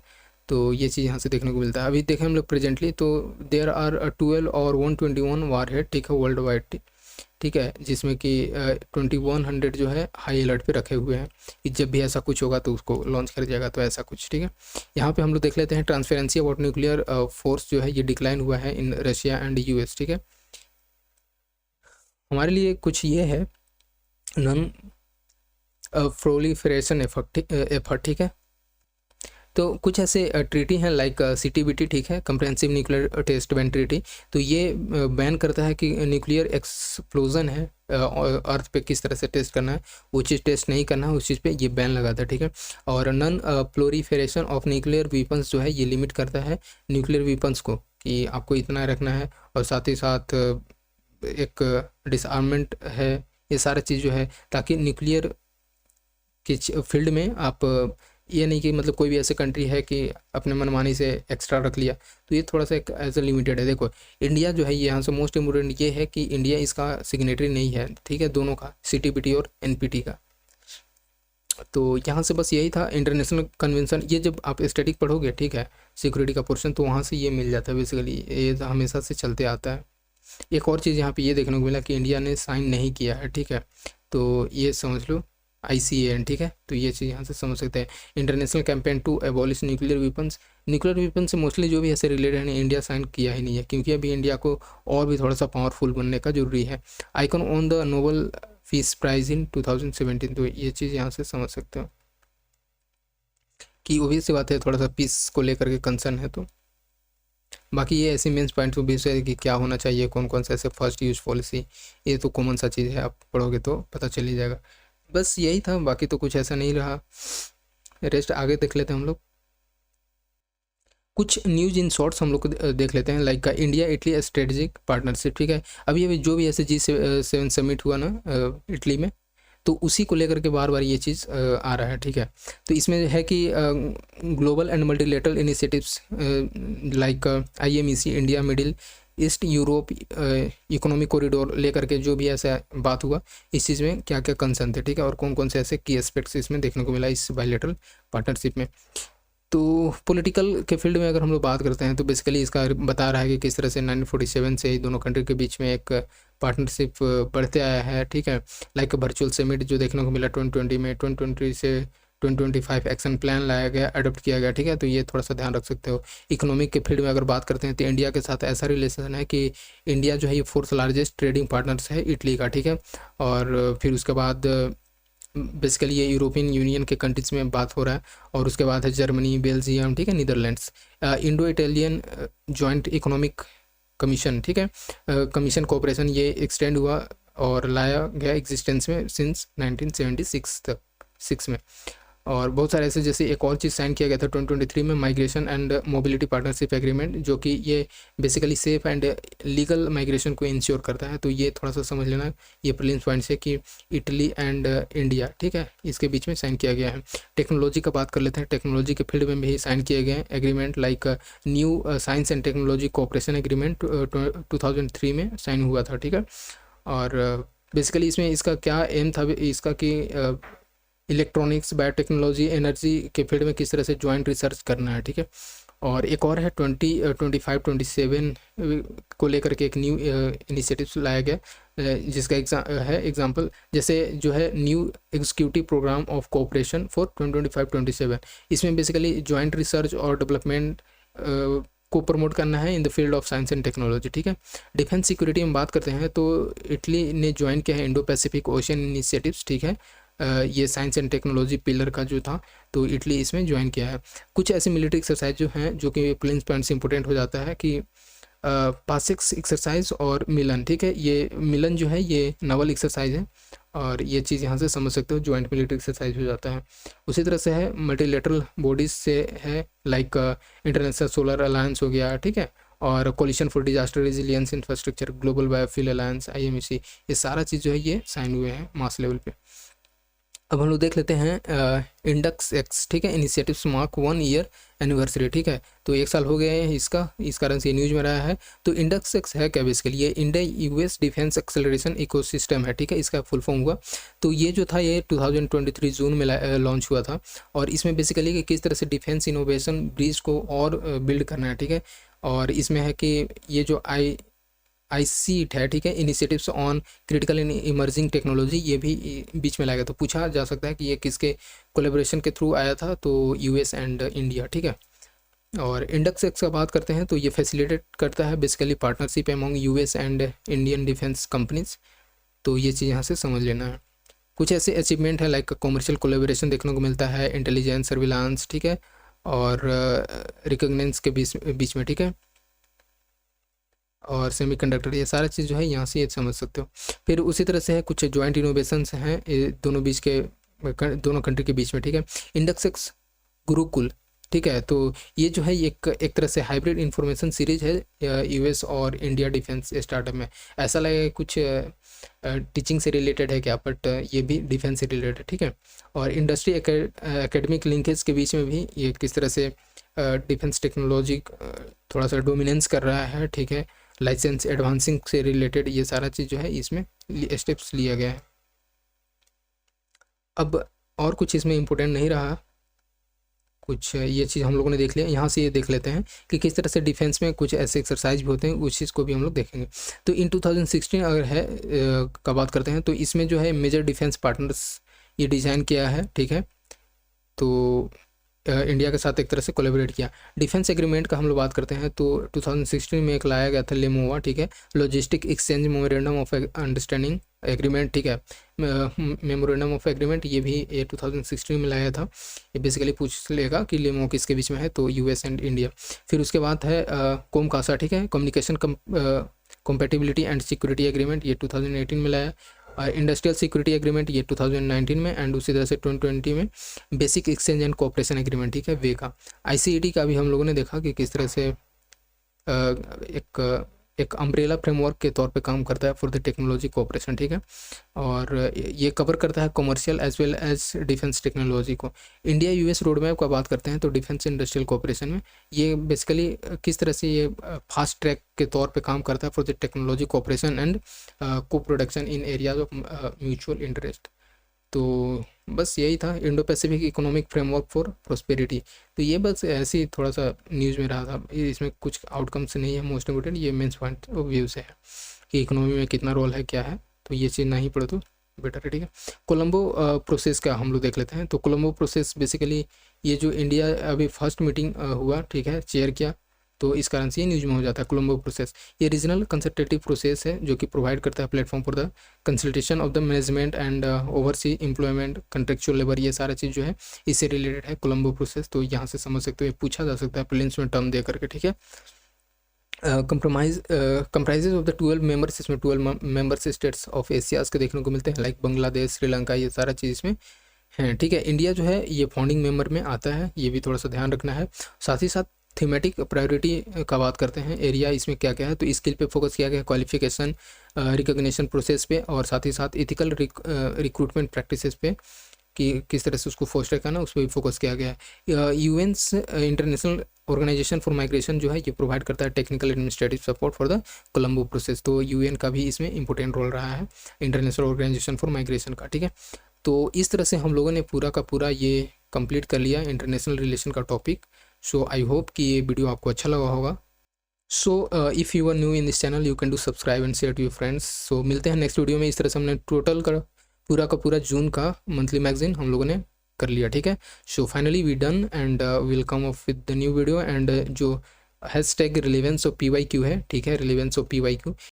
तो ये चीज़ यहाँ से देखने को मिलता है। अभी देखें हम लोग प्रेजेंटली तो देयर आर 12 और 121 वार हेड, ठीक है, वर्ल्ड वाइड, ठीक है, जिसमें कि 2100 जो है हाई अलर्ट पे रखे हुए हैं कि जब भी ऐसा कुछ होगा तो उसको लॉन्च कर जाएगा, तो ऐसा कुछ, ठीक है। यहाँ पे हम लोग देख लेते हैं ट्रांसपेरेंसी अबाउट न्यूक्लियर फोर्स जो है ये डिक्लाइन हुआ है इन रशिया एंड यूएस, ठीक है। हमारे लिए कुछ ये है नॉन प्रोलिफरेशन एफर्ट, ठीक है। तो कुछ ऐसे ट्रीटी हैं लाइक CTBT, ठीक है, comprehensive nuclear test ban treaty. तो ये बैन करता है कि न्यूक्लियर एक्सप्लोजन है अर्थ पे किस तरह से टेस्ट करना है, वो चीज़ टेस्ट नहीं करना है, उस चीज़ पे ये बैन लगाता है, ठीक है। और नॉन प्लोरीफेरेशन ऑफ न्यूक्लियर वीपन्स जो है ये लिमिट करता है न्यूक्लियर वीपन्स को कि आपको इतना रखना है, और साथ ही साथ एक डिसआर्मेंट है, ये सारा चीज़ जो है, ताकि न्यूक्लियर के फील्ड में आप ये नहीं कि मतलब कोई भी ऐसे कंट्री है कि अपने मनमानी से एक्स्ट्रा रख लिया, तो ये थोड़ा सा एक एज ए लिमिटेड है। देखो इंडिया जो है यहाँ से मोस्ट इम्पोर्टेंट ये है कि इंडिया इसका सिग्नेटरी नहीं है, ठीक है, दोनों का, CTBT और NPT का। तो यहाँ से बस यही था इंटरनेशनल कन्वेंशन। ये जब आप स्टैटिक पढ़ोगे, ठीक है, सिक्योरिटी का पोर्शन, तो वहाँ से ये मिल जाता है, बेसिकली ये हमेशा से चलते आता है। एक और चीज़ यहाँ पे ये देखने को मिला कि इंडिया ने साइन नहीं किया है, ठीक है, तो ये समझ लो ICAN, ठीक है। तो ये चीज़ यहाँ से समझ सकते हैं। International campaign to abolish nuclear weapons, nuclear weapon से मोस्टली जो भी ऐसे रिलेटेड है इंडिया साइन किया ही नहीं है, क्योंकि अभी इंडिया को और भी थोड़ा सा पावरफुल बनने का जरूरी है। Icon on the Nobel peace prize in 2017, तो ये चीज़ यहाँ से समझ सकते हो कि वो भी सी बात है, थोड़ा सा पीस को लेकर के कंसर्न है। तो बाकी ये ऐसे मेंस पॉइंट्स भी है कि क्या होना चाहिए, कौन कौन से ऐसे फर्स्ट यूज पॉलिसी, ये तो कॉमन सा चीज़ है, आप पढ़ोगे तो पता चल ही जाएगा। बस यही था, बाकी तो कुछ ऐसा नहीं रहा। रेस्ट आगे देख लेते हैं हम लोग। कुछ न्यूज इन शॉर्ट्स हम लोग को देख लेते हैं, like India Italy strategic partnership, ठीक है। अभी जो भी ऐसे G7 समिट हुआ ना इटली में, तो उसी को लेकर के बार बार ये चीज़ आ रहा है, ठीक है। तो इसमें है कि global and multilateral initiatives like IMEC, India middle east Europe economic corridor लेकर के जो भी ऐसा बात हुआ, इस चीज़ में क्या क्या कंसर्न थे, ठीक है, और कौन कौन से ऐसे की एस्पेक्ट्स इसमें देखने को मिला इस बायलैटरल पार्टनरशिप में। तो पॉलिटिकल के फील्ड में अगर हम लोग बात करते हैं तो बेसिकली इसका बता रहा है कि किस तरह से 1947 से दोनों कंट्री के बीच में एक पार्टनरशिप बढ़ते आया है, ठीक है। लाइक वर्चुअल समिट जो देखने को मिला 2020 में, 2020 से 2025 एक्शन प्लान लाया गया, अडोप्ट किया गया, ठीक है। तो ये थोड़ा सा ध्यान रख सकते हो। इकोनॉमिक के फील्ड में अगर बात करते हैं तो इंडिया के साथ ऐसा रिलेशन है कि इंडिया जो है ये 4th लार्जेस्ट ट्रेडिंग पार्टनर्स है इटली का, ठीक है। और फिर उसके बाद बेसिकली ये यूरोपियन यूनियन के कंट्रीज में बात हो रहा है, और उसके बाद है जर्मनी, बेल्जियम, ठीक है, Netherlands. Indo Italian joint economic commission, ठीक है, कमीशन कोऑपरेशन ये एक्सटेंड हुआ और लाया गया एग्जिस्टेंस में सिंस 1976 में। और बहुत सारे ऐसे, जैसे एक और चीज़ साइन किया गया था 2023 में, migration and mobility partnership agreement, जो कि ये basically safe and legal migration को इंश्योर करता है। तो ये थोड़ा सा समझ लेना, ये प्रीलिम्स पॉइंट्स है कि इटली एंड इंडिया, ठीक है, इसके बीच में साइन किया गया है। टेक्नोलॉजी का बात कर लेते हैं, टेक्नोलॉजी के फील्ड में भी साइन किए गए हैं agreement, like new science and technology cooperation agreement 2003 में साइन हुआ था, ठीक है। और बेसिकली इसमें इसका क्या एम था इसका कि इलेक्ट्रॉनिक्स, बायोटेक्नोलॉजी, एनर्जी के फील्ड में किस तरह से ज्वाइंट रिसर्च करना है, ठीक है। और एक और है 2025-27 को लेकर के एक न्यू इनिशिएटिव लाया गया, जिसका एग्जांपल जैसे जो है new executive programme of cooperation for 2025-27। इसमें बेसिकली ज्वाइंट रिसर्च और डेवलपमेंट को प्रमोट करना है in the field of science and technology, ठीक है। डिफेंस सिक्योरिटी में बात करते हैं तो इटली ने ज्वाइन किया है इंडो पैसिफिक ओशियन इनिशिएटिव्स, ठीक है। ये साइंस एंड टेक्नोलॉजी पिलर का जो था, तो इटली इसमें ज्वाइन किया है। कुछ ऐसे मिलिट्री एक्सरसाइज जो हैं जो कि प्लेन्स पॉइंट से इंपॉर्टेंट हो जाता है कि पासिक्स एक्सरसाइज और मिलन, ठीक है। ये मिलन जो है ये नवल एक्सरसाइज है और ये चीज़ यहाँ से समझ सकते हो, ज्वाइंट मिलिट्री एक्सरसाइज हो जाता है। उसी तरह से है मल्टीलेटरल बॉडीज से है लाइक इंटरनेशनल सोलर अलायंस हो गया, ठीक है, और coalition for disaster resilience infrastructure, global biofuel alliance, IMEC, ये सारा चीज़ जो है ये साइन हुए हैं मास लेवल पे। अब हम लोग देख लेते हैं इंडक्स एक्स, ठीक है, इनिशिएटिव्स मार्क 1 ईयर एनिवर्सरी, ठीक है, तो 1 साल हो गए हैं इसका, इस कारण से न्यूज में रहा है। तो इंडक्स एक्स है क्या बेसिकली, ये India US defence acceleration ecosystem है, ठीक है, इसका फुल फॉर्म हुआ। तो ये जो था ये 2023 जून में लॉन्च हुआ था और इसमें बेसिकली कि किस तरह से डिफेंस इनोवेशन ब्रिज को और बिल्ड करना है, ठीक है। और इसमें है कि ये जो ICIT है, ठीक है, initiatives on critical and emerging technology, ये भी बीच में लाएगा। तो पूछा जा सकता है कि ये किसके कोलेबोरेशन के थ्रू आया था, तो US एंड इंडिया, ठीक है। और इंडक्स एक्स का बात करते हैं तो ये फैसिलिटेट करता है basically partnership among US and Indian defence companies, तो ये चीज़ यहाँ से समझ लेना है। कुछ ऐसे अचीवमेंट है लाइक कॉमर्शियल कोलेबोरेशन देखने को मिलता है, इंटेलिजेंस सर्विलांस, ठीक है, और रिकॉग्निजेंस के बीच में, ठीक है, और सेमीकंडक्टर, ये सारा चीज़ जो है यहाँ से ये समझ सकते हो। फिर उसी तरह से है कुछ जॉइंट इनोवेशंस हैं दोनों बीच के, दोनों कंट्री के बीच में, ठीक है। इंडक्स एक्स गुरुकुल, ठीक है, तो ये जो है एक तरह से हाइब्रिड इंफॉर्मेशन सीरीज है US और इंडिया डिफेंस स्टार्टअप में। ऐसा लगे कुछ टीचिंग से रिलेटेड है क्या, बट ये भी डिफेंस से रिलेटेड है, ठीक है। और इंडस्ट्री एकेडमिक लिंकेज के बीच में भी ये किस तरह से डिफेंस टेक्नोलॉजी थोड़ा सा डोमिनेंस कर रहा है, ठीक है, लाइसेंस एडवांसिंग से रिलेटेड, ये सारा चीज़ जो है इसमें स्टेप्स लिया गया है। अब और कुछ इसमें इम्पोर्टेंट नहीं रहा, कुछ ये चीज़ हम लोगों ने देख लिया। यहाँ से ये देख लेते हैं कि किस तरह से डिफेंस में कुछ ऐसे एक्सरसाइज भी होते हैं, उस चीज़ को भी हम लोग देखेंगे। तो इन 2016 अगर है का बात करते हैं तो इसमें जो है मेजर डिफेंस पार्टनर्स ये डिज़ाइन किया है, ठीक है, तो इंडिया के साथ एक तरह से कोलैबोरेट किया। डिफेंस एग्रीमेंट का हम लोग बात करते हैं तो 2016 में एक लाया गया था लेमोवा, ठीक है, logistic exchange memorandum of understanding agreement, ठीक है, मेमोरेंडम ऑफ एग्रीमेंट, ये भी ये 2016 में लाया था। ये बेसिकली पूछ लेगा कि लेमो किसके बीच में है, तो US एंड इंडिया। फिर उसके बाद है कोमकासा, ठीक है, communication compatibility and security agreement, ये 2018 में लाया। इंडस्ट्रियल सिक्योरिटी एग्रीमेंट ये 2019 में, एंड उसी तरह से 2020 में basic exchange and cooperation agreement, ठीक है, वे का। ICET का भी हम लोगों ने देखा कि किस तरह से एक अम्ब्रेला फ्रेमवर्क के तौर पे काम करता है फॉर द टेक्नोलॉजी कोऑपरेशन, ठीक है, और ये कवर करता है commercial as well as defence technology को। इंडिया US रोड मैप का बात करते हैं तो डिफेंस इंडस्ट्रियल कोऑपरेशन में ये बेसिकली किस तरह से ये फास्ट ट्रैक के तौर पे काम करता है for the technology cooperation and co production in areas of mutual interest. तो बस यही था, Indo Pacific economic framework for prosperity. तो ये बस ऐसे ही थोड़ा सा न्यूज़ में रहा था, इसमें कुछ आउटकम्स नहीं है, मोस्ट इम्पोर्टेंट ये मेंस पॉइंट ऑफ व्यू से है कि इकोनॉमी में कितना रोल है, क्या है, तो ये चीज़ नहीं पढ़ो तो बेटर है, ठीक है। कोलंबो प्रोसेस का हम लोग देख लेते हैं। तो कोलंबो प्रोसेस बेसिकली ये जो इंडिया अभी फर्स्ट मीटिंग हुआ, ठीक है, चेयर किया, तो इस कारण से ये न्यूज़ में हो जाता है कोलंबो प्रोसेस। ये रीजनल कंसल्टेटिव प्रोसेस है जो कि प्रोवाइड करता है platform for the consultation of the management and oversee employment contractual labour, ये सारा चीज़ जो है इससे रिलेटेड है कोलंबो प्रोसेस। तो यहाँ से समझ सकते हो, ये पूछा जा सकता है प्रीलिम्स में टर्म दे करके, ठीक है। कंप्राइजेज ऑफ द 12 मेंबर्स, इसमें 12 मेंबर्स स्टेट्स ऑफ एशियाज़ के देखने को मिलते हैं लाइक बांग्लादेश, श्रीलंका, ये सारा चीज़ इसमें है, ठीक है। इंडिया जो है ये फाउंडिंग मेंबर में आता है, ये भी थोड़ा सा ध्यान रखना है। साथ ही साथ थीमेटिक प्रायोरिटी का बात करते हैं, एरिया इसमें क्या क्या है, तो स्किल पे फोकस किया गया, क्वालिफिकेशन रिकॉग्निशन प्रोसेस पे, और साथ ही साथ इथिकल रिक्रूटमेंट प्रैक्टिसेस पे कि किस तरह से उसको फोस्टर करना, उस पर भी फोकस किया गया है। यूएन्स इंटरनेशनल ऑर्गेनाइजेशन फॉर माइग्रेशन जो है ये प्रोवाइड करता है technical administrative support for the Colombo process. तो UN का भी इसमें इंपॉर्टेंट रोल रहा है इंटरनेशनल ऑर्गेनाइजेशन फॉर माइग्रेशन का, ठीक है। तो इस तरह से हम लोगों ने पूरा का पूरा ये कंप्लीट कर लिया इंटरनेशनल रिलेशन का टॉपिक। सो आई होप कि ये वीडियो आपको अच्छा लगा होगा। So if you are new in this channel you can do subscribe and share to your friends. So मिलते हैं नेक्स्ट वीडियो में। इस तरह से हमने टोटल का पूरा जून का मंथली मैगजीन हम लोगों ने कर लिया, ठीक है। So finally we done and will come up with the new video, and जो हैशटैग रिलेवेंस ऑफ PYQ है, ठीक है, रिलेवेंस ऑफ PYQ